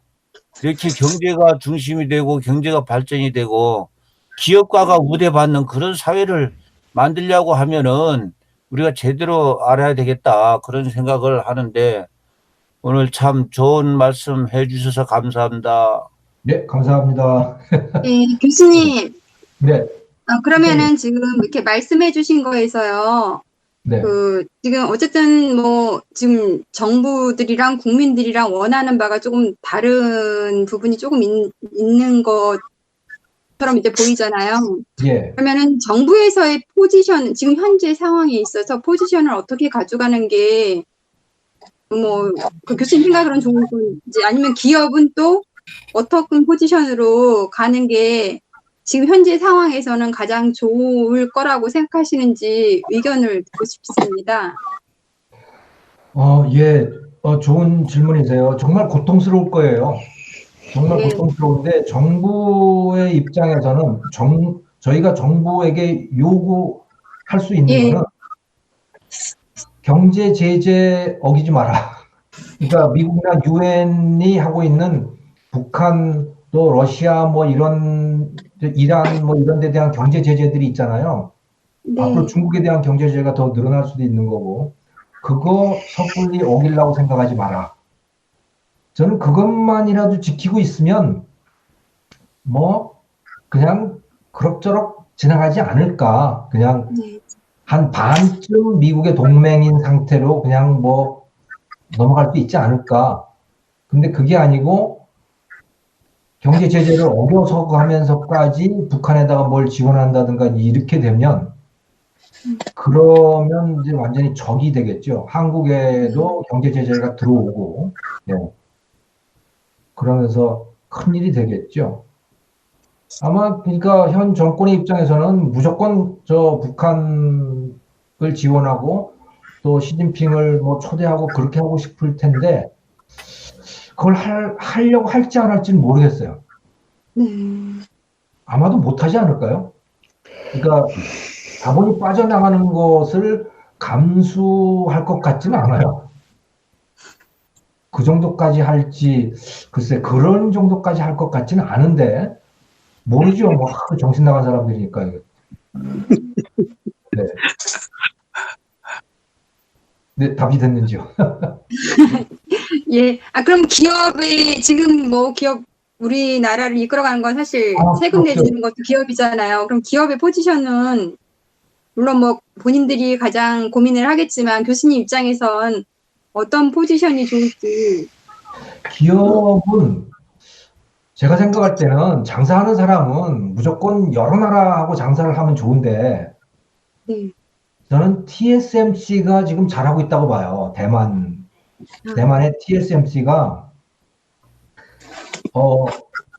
이렇게 경제가 중심이 되고 경제가 발전이 되고 기업가가 우대받는 그런 사회를 만들려고 하면은 우리가 제대로 알아야 되겠다 그런 생각을 하는데 오늘 참 좋은 말씀 해주셔서 감사합니다. 네, 감사합니다. 네, 교수님. 네. 그러면은 지금 이렇게 말씀해 주신 거에서요. 네. 지금 어쨌든 지금 정부들이랑 국민들이랑 원하는 바가 조금 다른 부분이 조금 있는 것처럼 이제 보이잖아요. 예. 그러면은 정부에서의 포지션, 지금 현재 상황에 있어서 포지션을 어떻게 가져가는 게 그 교수님 생각으로는 좋은 건지 아니면 기업은 또 어떤 포지션으로 가는 게 지금 현재 상황에서는 가장 좋을 거라고 생각하시는지 의견을 듣고 싶습니다. 예. 좋은 질문이세요. 정말 고통스러울 거예요. 정말 고통스러운데 정부의 입장에서는 저희가 정부에게 요구할 수 있는 거는 경제 제재 어기지 마라. 그러니까 미국이나 유엔이 하고 있는 북한 또 러시아 이런 이란 이런 데 대한 경제 제재들이 있잖아요. 네. 앞으로 중국에 대한 경제 제재가 더 늘어날 수도 있는 거고 그거 섣불리 어기려고 생각하지 마라. 저는 그것만이라도 지키고 있으면 그냥 그럭저럭 지나가지 않을까. 그냥 한 반쯤 미국의 동맹인 상태로 그냥 넘어갈 수 있지 않을까. 근데 그게 아니고 경제 제재를 어겨서 하면서까지 북한에다가 뭘 지원한다든가 이렇게 되면 그러면 이제 완전히 적이 되겠죠. 한국에도 경제 제재가 들어오고, 그러면서 큰일이 되겠죠. 아마 그러니까 현 정권의 입장에서는 무조건 북한을 지원하고 또 시진핑을 초대하고 그렇게 하고 싶을 텐데 그걸 하려고 할지 안 할지는 모르겠어요. 아마도 못하지 않을까요? 그러니까 자본이 빠져나가는 것을 감수할 것 같지는 않아요. 그 정도까지 할지 글쎄 그런 정도까지 할 것 같지는 않은데 모르죠. 정신 나간 사람들이니까. 네. 네, 답이 됐는지요? 예. 그럼 기업이 지금 기업 우리나라를 이끌어가는 건 사실 세금 그렇죠. 내주는 것도 기업이잖아요. 그럼 기업의 포지션은 물론 뭐 본인들이 가장 고민을 하겠지만 교수님 입장에선 어떤 포지션이 좋을지. 기업은 제가 생각할 때는 장사하는 사람은 무조건 여러 나라하고 장사를 하면 좋은데 네. 저는 TSMC가 지금 잘하고 있다고 봐요. 대만의 TSMC가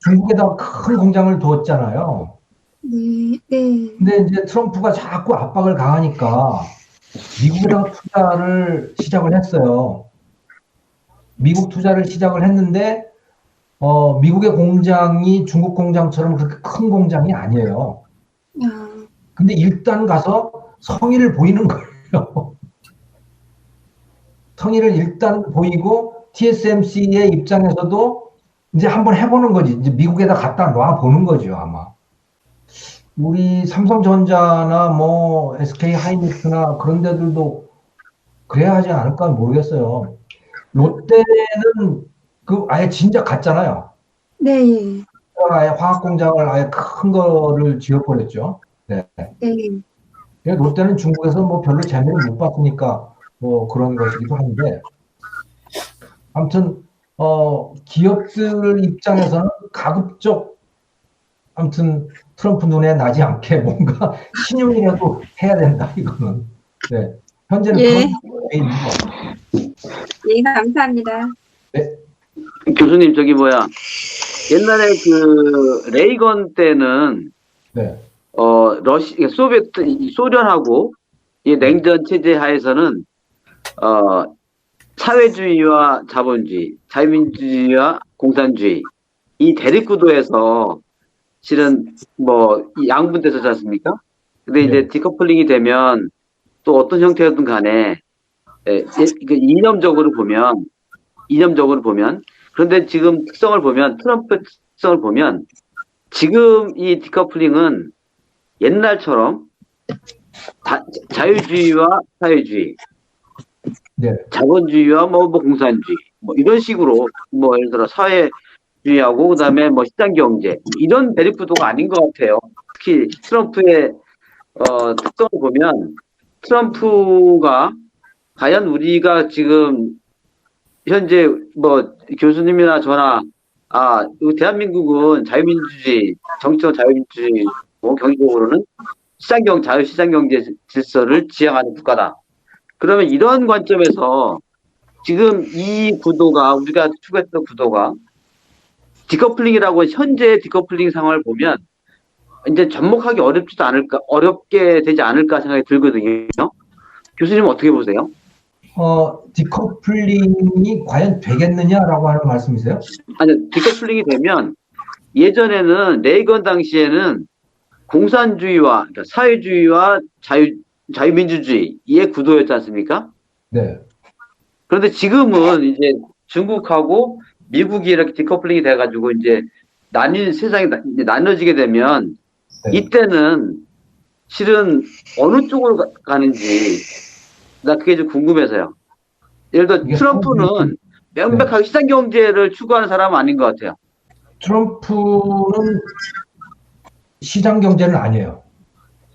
중국에다 큰 공장을 두었잖아요. 네. 네. 근데 이제 트럼프가 자꾸 압박을 가하니까 미국에다가 투자를 시작을 했어요. 미국 투자를 시작을 했는데 미국의 공장이 중국 공장처럼 그렇게 큰 공장이 아니에요. 근데 일단 가서 성의를 보이는 거예요. 성의를 일단 보이고 TSMC의 입장에서도 이제 한번 해보는 거지. 이제 미국에다 갖다 놔 보는 거죠, 아마. 우리 삼성전자나 뭐 SK 하이닉스나 그런 데들도 그래야 하지 않을까 모르겠어요. 롯데는 그 아예 진작 갔잖아요. 네. 예. 아예 화학 공장을 아예 큰 거를 지어버렸죠. 네. 네. 롯데는 중국에서 뭐 별로 재미를 못 봤으니까 뭐 그런 것이기도 한데, 아무튼 기업들 입장에서는 가급적 아무튼 트럼프 눈에 나지 않게 뭔가 신용이라도 해야 된다 이거는. 네. 현재는 예. 그런 게 있는 것 같아요. 예, 감사합니다. 교수님 저기 뭐야 옛날에 그 레이건 때는 네. 소련하고 이 냉전 체제 하에서는 사회주의와 자본주의, 자유민주주의와 공산주의 이 대립구도에서 실은 뭐 양분돼서지 않습니까? 근데 이제 네. 디커플링이 되면 또 어떤 형태든 간에 이념적으로 보면 그런데 지금 특성을 보면 트럼프의 특성을 보면 지금 이 디커플링은 옛날처럼 자유주의와 사회주의, 네. 자본주의와 뭐 공산주의 뭐 이런 식으로 뭐 예를 들어 사회주의하고 그다음에 뭐 시장경제 이런 대립구도가 아닌 것 같아요. 특히 트럼프의 특성을 보면 트럼프가 과연 우리가 지금 현재 뭐 교수님이나 저나 대한민국은 자유민주주의, 정치적 자유민주주의, 경제적으로는 자유시장경제 질서를 지향하는 국가다. 그러면 이런 관점에서 지금 이 구도가 우리가 추구했던 구도가 디커플링이라고 현재 디커플링 상황을 보면 이제 접목하기 어렵게 되지 않을까 생각이 들거든요. 교수님은 어떻게 보세요? 디커플링이 과연 되겠느냐라고 하는 말씀이세요? 아니요, 디커플링이 되면 예전에는 레이건 당시에는 공산주의와 그러니까 사회주의와 자유민주주의의 구도였지 않습니까? 네. 그런데 지금은 이제 중국하고 미국이 이렇게 디커플링이 돼가지고 이제 세상이 나눠지게 되면 네. 이때는 실은 어느 쪽으로 가는지 나 그게 좀 궁금해서요. 예를 들어 트럼프는 명백하게 시장 경제를 추구하는 사람은 아닌 것 같아요. 트럼프는 시장 경제는 아니에요.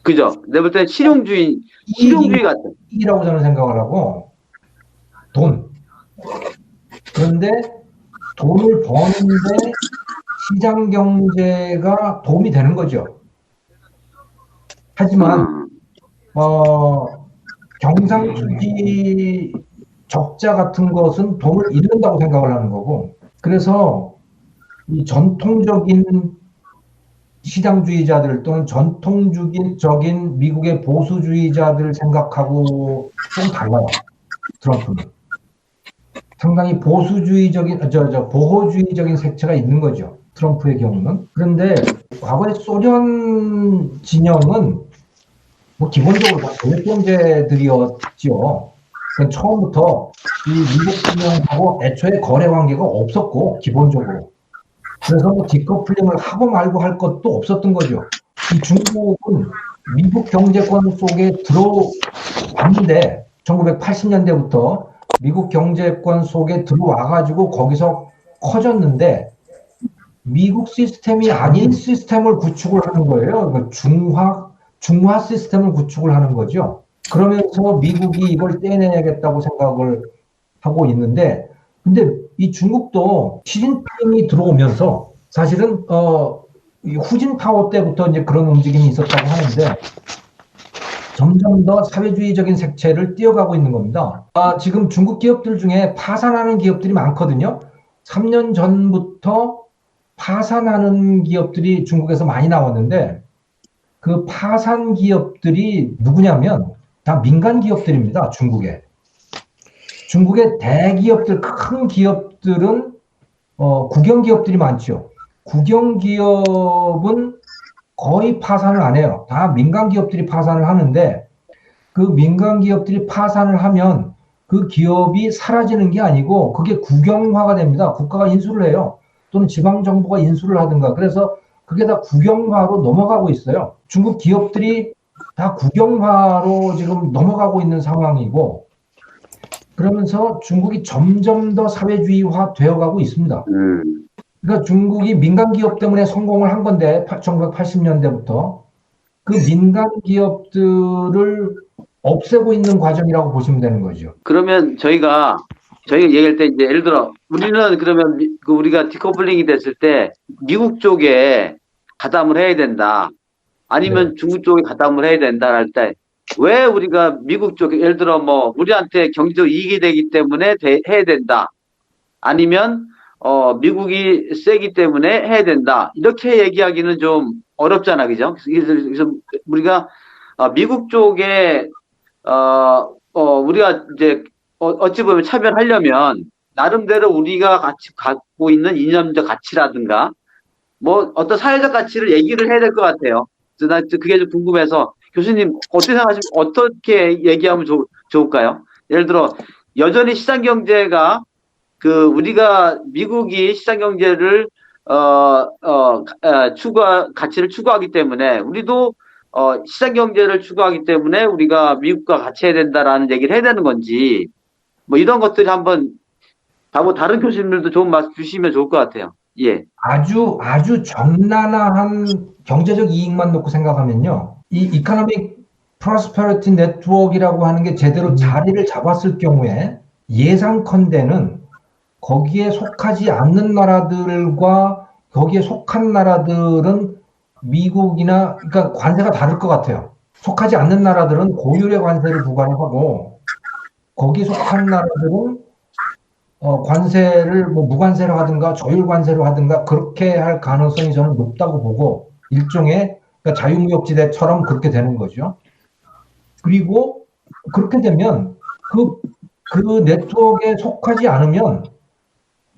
그죠? 내가 볼 때는 실용주의 같아요. 이라고 저는 생각을 하고 돈. 그런데 돈을 버는데 시장 경제가 도움이 되는 거죠. 하지만 경상수지 적자 같은 것은 돈을 잃는다고 생각을 하는 거고, 그래서 이 전통적인 시장주의자들 또는 전통적인 미국의 보수주의자들 생각하고 좀 달라요. 트럼프는 상당히 보수주의적인 보호주의적인 색채가 있는 거죠. 트럼프의 경우는. 그런데 과거의 소련 진영은 뭐 기본적으로 다 소액경제들이었죠. 처음부터 이 미국 진영하고 애초에 거래 관계가 없었고 기본적으로. 그래서 뭐 디커플링을 하고 말고 할 것도 없었던 거죠. 이 중국은 미국 경제권 속에 들어왔는데 1980년대부터 미국 경제권 속에 들어와가지고 거기서 커졌는데 미국 시스템이 아닌 시스템을 구축을 하는 거예요. 중화 중화 시스템을 구축을 하는 거죠. 그러면서 미국이 이걸 떼내야겠다고 생각을 하고 있는데, 근데 이 중국도 시진핑이 들어오면서 사실은 이 후진타오 때부터 이제 그런 움직임이 있었다고 하는데 점점 더 사회주의적인 색채를 띄어가고 있는 겁니다. 지금 중국 기업들 중에 파산하는 기업들이 많거든요. 3년 전부터 파산하는 기업들이 중국에서 많이 나왔는데 그 파산 기업들이 누구냐면 다 민간 기업들입니다. 중국에. 중국의 대기업들, 큰 기업들은 국영 기업들이 많죠. 국영 기업은 거의 파산을 안 해요. 다 민간 기업들이 파산을 하는데 그 민간 기업들이 파산을 하면 그 기업이 사라지는 게 아니고 그게 국영화가 됩니다. 국가가 인수를 해요. 또는 지방정부가 인수를 하든가. 그래서 그게 다 국영화로 넘어가고 있어요. 중국 기업들이 다 국영화로 지금 넘어가고 있는 상황이고 그러면서 중국이 점점 더 사회주의화 되어가고 있습니다. 그러니까 중국이 민간 기업 때문에 성공을 한 건데 1980년대부터 그 민간 기업들을 없애고 있는 과정이라고 보시면 되는 거죠. 그러면 저희가 얘기할 때 이제 예를 들어 우리는 그러면 우리가 디커플링이 됐을 때 미국 쪽에 가담을 해야 된다. 아니면 중국 쪽에 가담을 해야 된다 할 때 왜 우리가 미국 쪽에 예를 들어 뭐 우리한테 경제적 이익이 되기 때문에 해야 된다. 아니면 미국이 세기 때문에 해야 된다. 이렇게 얘기하기는 좀 어렵잖아, 그죠? 그래서 우리가 미국 쪽에 우리가 이제 어찌 보면 차별하려면 나름대로 우리가 같이 갖고 있는 이념적 가치라든가 뭐 어떤 사회적 가치를 얘기를 해야 될 것 같아요. 그래서 나 그게 좀 궁금해서 교수님 어떻게 생각하시면 어떻게 얘기하면 좋을까요? 예를 들어 여전히 시장 경제가 우리가 미국이 시장 경제를 가치를 추구하기 때문에 우리도 시장 경제를 추구하기 때문에 우리가 미국과 같이 해야 된다라는 얘기를 해야 되는 건지 뭐 이런 것들이 한번 다른 교수님들도 좋은 말씀 주시면 좋을 것 같아요. 예. 아주 적나라한 경제적 이익만 놓고 생각하면요. 이 이코노믹 프로스페리티 네트워크라고 하는 게 제대로 자리를 잡았을 경우에 예상컨대는 거기에 속하지 않는 나라들과 거기에 속한 나라들은 미국이나 그러니까 관세가 다를 것 같아요. 속하지 않는 나라들은 고율의 관세를 부과를 하고 거기에 속한 나라들은 관세를 뭐 무관세로 하든가 조율 관세로 하든가 그렇게 할 가능성이 저는 높다고 보고 일종의 그러니까 자유무역지대처럼 그렇게 되는 거죠. 그리고 그렇게 되면 그 네트워크에 속하지 않으면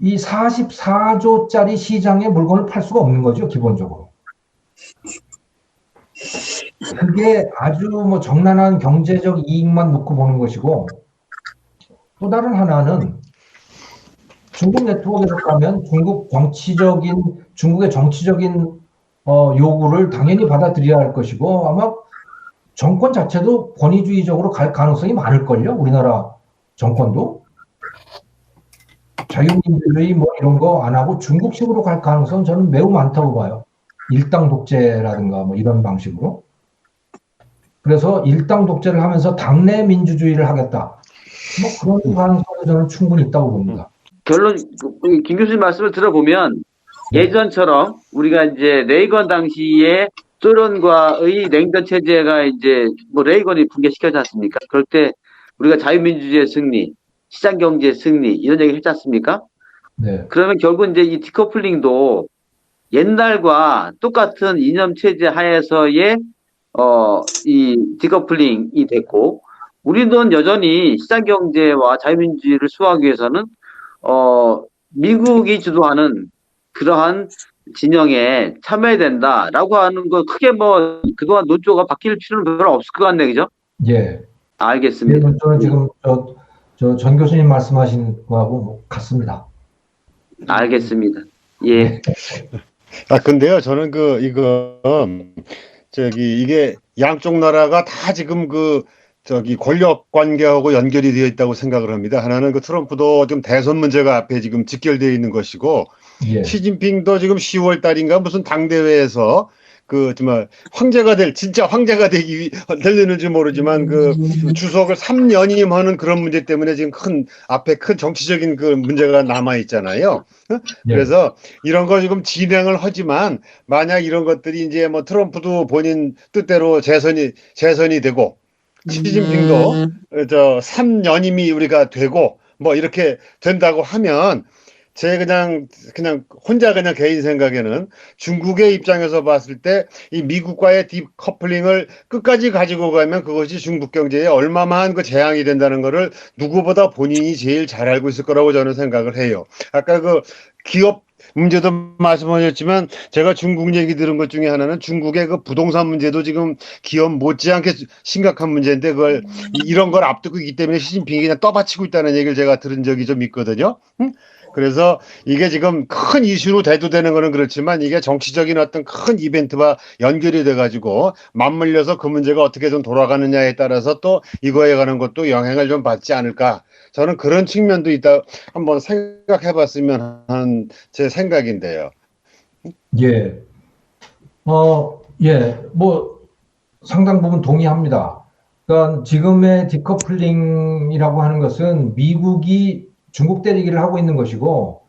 이 44조짜리 시장에 물건을 팔 수가 없는 거죠, 기본적으로. 그게 아주 뭐 적나라한 경제적 이익만 놓고 보는 것이고 또 다른 하나는 중국 네트워크에 가면 중국의 정치적인 요구를 당연히 받아들여야 할 것이고 아마 정권 자체도 권위주의적으로 갈 가능성이 많을걸요. 우리나라 정권도. 자유민주주의 뭐 이런 거 안 하고 중국식으로 갈 가능성 저는 매우 많다고 봐요. 일당 독재라든가 뭐 이런 방식으로. 그래서 일당 독재를 하면서 당내 민주주의를 하겠다. 뭐 그런 가능성이 저는 충분히 있다고 봅니다. 결론, 김 교수님 말씀을 들어보면 예전처럼 우리가 이제 레이건 당시에 소련과의 냉전 체제가 이제 뭐 레이건이 붕괴시켰지 않습니까? 그럴 때 우리가 자유민주주의의 승리, 시장경제의 승리 이런 얘기를 했지 않습니까? 네. 그러면 결국 이제 이 디커플링도 옛날과 똑같은 이념 체제 하에서의 이 디커플링이 됐고 우리는 여전히 시장경제와 자유민주주의를 수호하기 위해서는 미국이 주도하는 그러한 진영에 참여해야 된다라고 하는 거 크게 뭐 그동안 논조가 바뀔 필요는 별로 없을 것 같네, 그죠? 예. 알겠습니다. 저는 지금 전 교수님 말씀하신 거하고 뭐 같습니다. 알겠습니다. 예. 근데요, 저는 이게 양쪽 나라가 다 지금 권력 관계하고 연결이 되어 있다고 생각을 합니다. 하나는 트럼프도 지금 대선 문제가 앞에 지금 직결되어 있는 것이고, 예. 시진핑도 지금 10월 달인가 무슨 당대회에서 정말 진짜 황제가 되려는지 모르지만 그 주석을 3연임하는 그런 문제 때문에 지금 앞에 큰 정치적인 그 문제가 남아 있잖아요. 그래서 이런 거 지금 진행을 하지만 만약 이런 것들이 이제 뭐 트럼프도 본인 뜻대로 재선이 되고 시진핑도 3연임이 우리가 되고 뭐 이렇게 된다고 하면 제 그냥 혼자 개인 생각에는 중국의 입장에서 봤을 때 이 미국과의 디커플링을 끝까지 가지고 가면 그것이 중국 경제에 얼마만 그 재앙이 된다는 거를 누구보다 본인이 제일 잘 알고 있을 거라고 저는 생각을 해요. 아까 그 기업 문제도 말씀하셨지만 제가 중국 얘기 들은 것 중에 하나는 중국의 그 부동산 문제도 지금 기업 못지않게 심각한 문제인데 그걸 이런 걸 앞두고 있기 때문에 시진핑이 그냥 떠받치고 있다는 얘기를 제가 들은 적이 좀 있거든요. 그래서 이게 지금 큰 이슈로 대두되는 거는 그렇지만 이게 정치적인 어떤 큰 이벤트와 연결이 돼가지고 맞물려서 그 문제가 어떻게 좀 돌아가느냐에 따라서 또 이거에 관한 것도 영향을 좀 받지 않을까. 저는 그런 측면도 있다 한번 생각해 봤으면 하는 제 생각인데요. 예. 뭐 상당 부분 동의합니다. 그러니까 지금의 디커플링이라고 하는 것은 미국이 중국 때리기를 하고 있는 것이고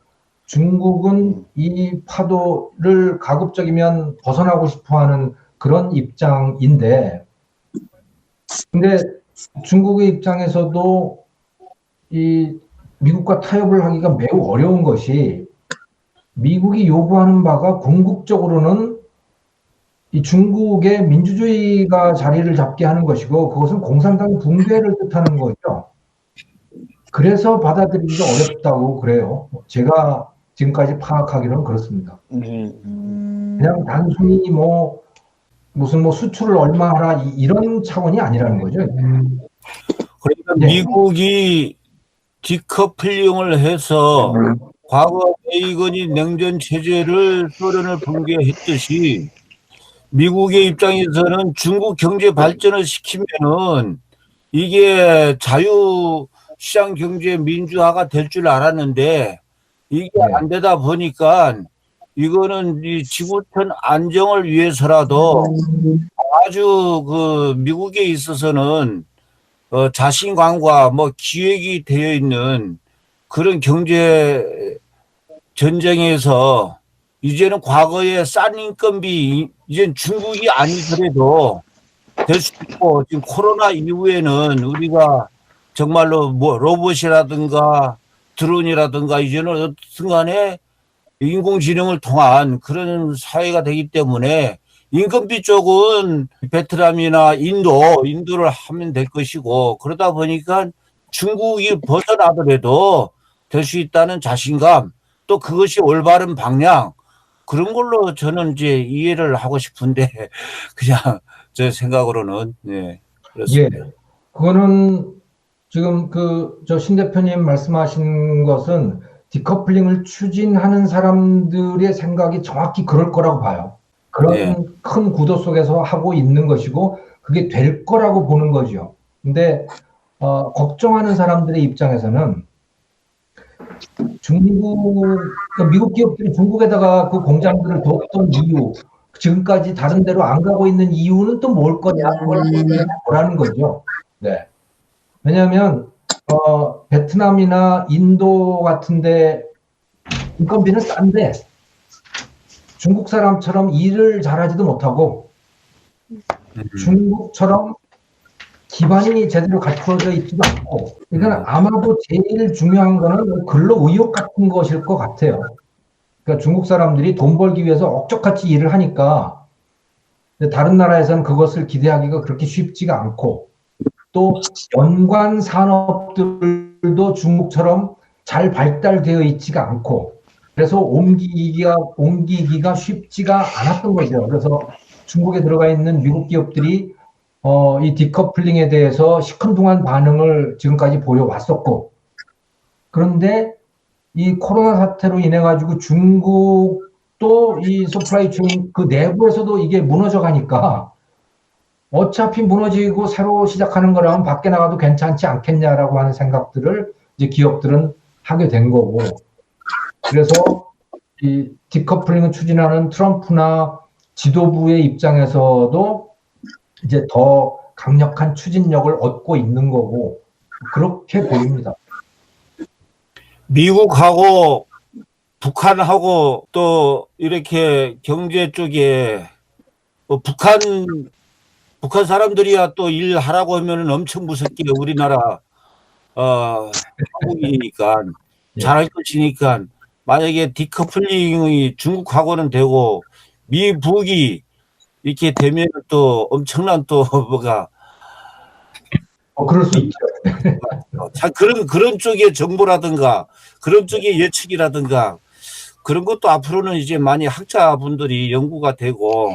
중국은 이 파도를 가급적이면 벗어나고 싶어하는 그런 입장인데, 근데 중국의 입장에서도 이 미국과 타협을 하기가 매우 어려운 것이 미국이 요구하는 바가 궁극적으로는 이 중국의 민주주의가 자리를 잡게 하는 것이고 그것은 공산당 붕괴를 뜻하는 거죠. 그래서 받아들이기가 어렵다고 그래요. 제가 지금까지 파악하기로는 그렇습니다. 그냥 단순히 무슨 수출을 얼마 하라 이런 차원이 아니라는 거죠. 그러니까 네. 미국이 디커플링을 해서 과거 레이건이 냉전 체제를 소련을 붕괴했듯이 미국의 입장에서는 중국 경제 발전을 시키면은 이게 자유시장 경제 민주화가 될 줄 알았는데 이게 안 되다 보니까 이거는 이 지구촌 안정을 위해서라도 아주 그 미국에 있어서는 자신감과 기획이 되어 있는 그런 경제 전쟁에서 이제는 과거에 싼 인건비 이젠 중국이 아니더라도 될 수 있고 지금 코로나 이후에는 우리가 정말로 로봇이라든가 드론이라든가 이제는 어떻든 간에 인공지능을 통한 그런 사회가 되기 때문에 인건비 쪽은 베트남이나 인도를 하면 될 것이고 그러다 보니까 중국이 벗어나더라도 될 수 있다는 자신감 또 그것이 올바른 방향 그런 걸로 저는 이제 이해를 하고 싶은데 그냥 제 생각으로는 그렇습니다. 예, 그거는 지금 신 대표님 말씀하신 것은 디커플링을 추진하는 사람들의 생각이 정확히 그럴 거라고 봐요. 그런 큰 구도 속에서 하고 있는 것이고 그게 될 거라고 보는 거죠. 근데 걱정하는 사람들의 입장에서는 미국 기업들이 중국에다가 그 공장들을 뒀던 이유, 지금까지 다른 데로 안 가고 있는 이유는 또 뭘 거라는 거죠. 네. 왜냐하면 베트남이나 인도 같은데 인건비는 싼데 중국 사람처럼 일을 잘하지도 못하고 중국처럼 기반이 제대로 갖춰져 있지도 않고 그러니까 아마도 제일 중요한 거는 근로 의욕 같은 것일 것 같아요. 그러니까 중국 사람들이 돈 벌기 위해서 억적같이 일을 하니까 다른 나라에서는 그것을 기대하기가 그렇게 쉽지가 않고 또 연관 산업들도 중국처럼 잘 발달되어 있지가 않고 그래서 옮기기가 쉽지가 않았던 거죠. 그래서 중국에 들어가 있는 미국 기업들이 이 디커플링에 대해서 시큰둥한 반응을 지금까지 보여왔었고 그런데 이 코로나 사태로 인해 가지고 중국도 이 서플라이 체인 그 내부에서도 이게 무너져 가니까 어차피 무너지고 새로 시작하는 거라면 밖에 나가도 괜찮지 않겠냐라고 하는 생각들을 이제 기업들은 하게 된 거고 그래서 이 디커플링을 추진하는 트럼프나 지도부의 입장에서도 이제 더 강력한 추진력을 얻고 있는 거고 그렇게 보입니다. 미국하고 북한하고 또 이렇게 경제 쪽에 뭐 북한 사람들이야 또 일하라고 하면은 엄청 무섭게 우리나라 한국이니까 예. 잘할 것이니까 만약에 디커플링이 중국하고는 되고 미북이 이렇게 되면 또 엄청난 또 뭐가 그럴 수 있죠. 자, 그런 쪽의 정보라든가 그런 쪽의 예측이라든가 그런 것도 앞으로는 이제 많이 학자분들이 연구가 되고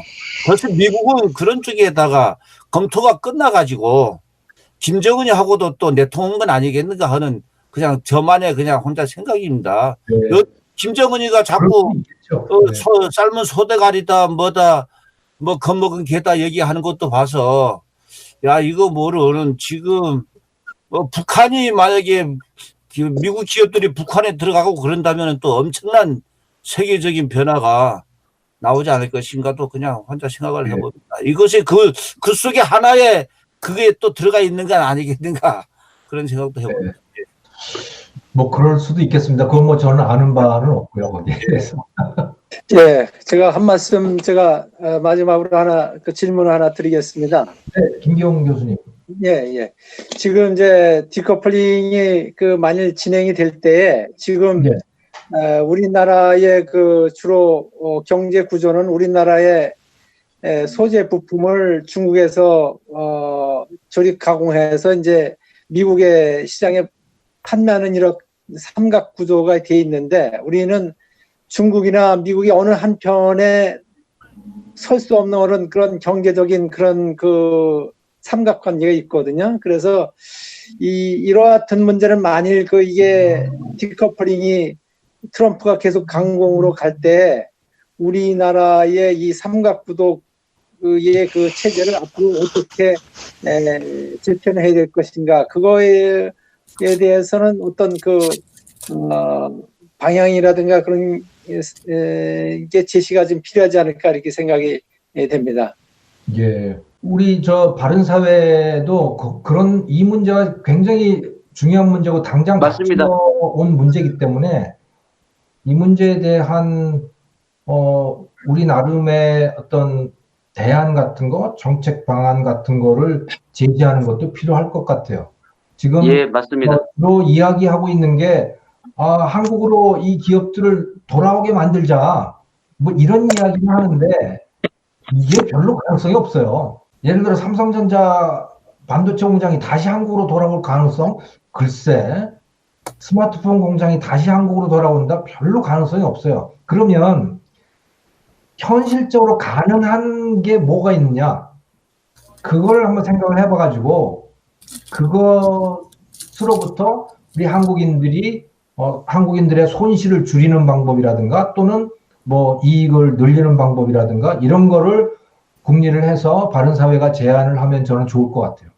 벌써 미국은 그런 쪽에다가 검토가 끝나가지고 김정은이 하고도 또 내통한 건 아니겠는가 하는 그냥 저만의 그냥 혼자 생각입니다. 네. 김정은이가 그럴 자꾸 수 있겠죠. 네. 삶은 소대가리다 뭐다 뭐 겁먹은 개다 얘기하는 것도 봐서 야 이거 뭐는 지금 북한이 만약에 미국 기업들이 북한에 들어가고 그런다면 또 엄청난 세계적인 변화가 나오지 않을 것인가 또 그냥 혼자 생각을 해봅니다. 이것이 그 속에 하나의 그게 또 들어가 있는 건 아니겠는가 그런 생각도 해봅니다. 뭐 그럴 수도 있겠습니다. 그건 뭐 저는 아는 바는 없고요. 거기에 대해서. 예, 제가 한 말씀 제가 마지막으로 하나 그 질문을 하나 드리겠습니다. 네, 김기용 교수님. 예, 예. 지금 이제 디커플링이 그 만일 진행이 될 때에 지금 네. 우리나라의 그 주로 경제 구조는 우리나라의 소재 부품을 중국에서 조립 가공해서 이제 미국의 시장에 판매하는 이런 삼각 구조가 돼 있는데 우리는 중국이나 미국이 어느 한편에 설 수 없는 그런 경제적인 그런 그 삼각관계가 있거든요. 그래서 이러한 문제는 만일 이게 디커플링이 트럼프가 계속 강공으로 갈 때 우리나라의 이 삼각구도의 그 체제를 앞으로 어떻게 재편해야 될 것인가 그거에 대해서는 어떤 방향이라든가 그런 게 제시가 좀 필요하지 않을까 이렇게 생각이 됩니다. 예. 우리 바른사회도 그런 이 문제가 굉장히 중요한 문제고 당장 맞습니다. 온 문제이기 때문에 이 문제에 대한 우리 나름의 어떤 대안 같은 거, 정책 방안 같은 거를 제시하는 것도 필요할 것 같아요. 지금 예, 맞습니다. 로 이야기하고 있는 게 한국으로 이 기업들을 돌아오게 만들자 뭐 이런 이야기를 하는데 이게 별로 가능성이 없어요. 예를 들어 삼성전자 반도체 공장이 다시 한국으로 돌아올 가능성? 글쎄, 스마트폰 공장이 다시 한국으로 돌아온다? 별로 가능성이 없어요. 그러면 현실적으로 가능한 게 뭐가 있느냐? 그걸 한번 생각을 해봐가지고 그것으로부터 우리 한국인들이 한국인들의 손실을 줄이는 방법이라든가 또는 뭐 이익을 늘리는 방법이라든가 이런 거를 궁리를 해서 바른사회가 제안을 하면 저는 좋을 것 같아요.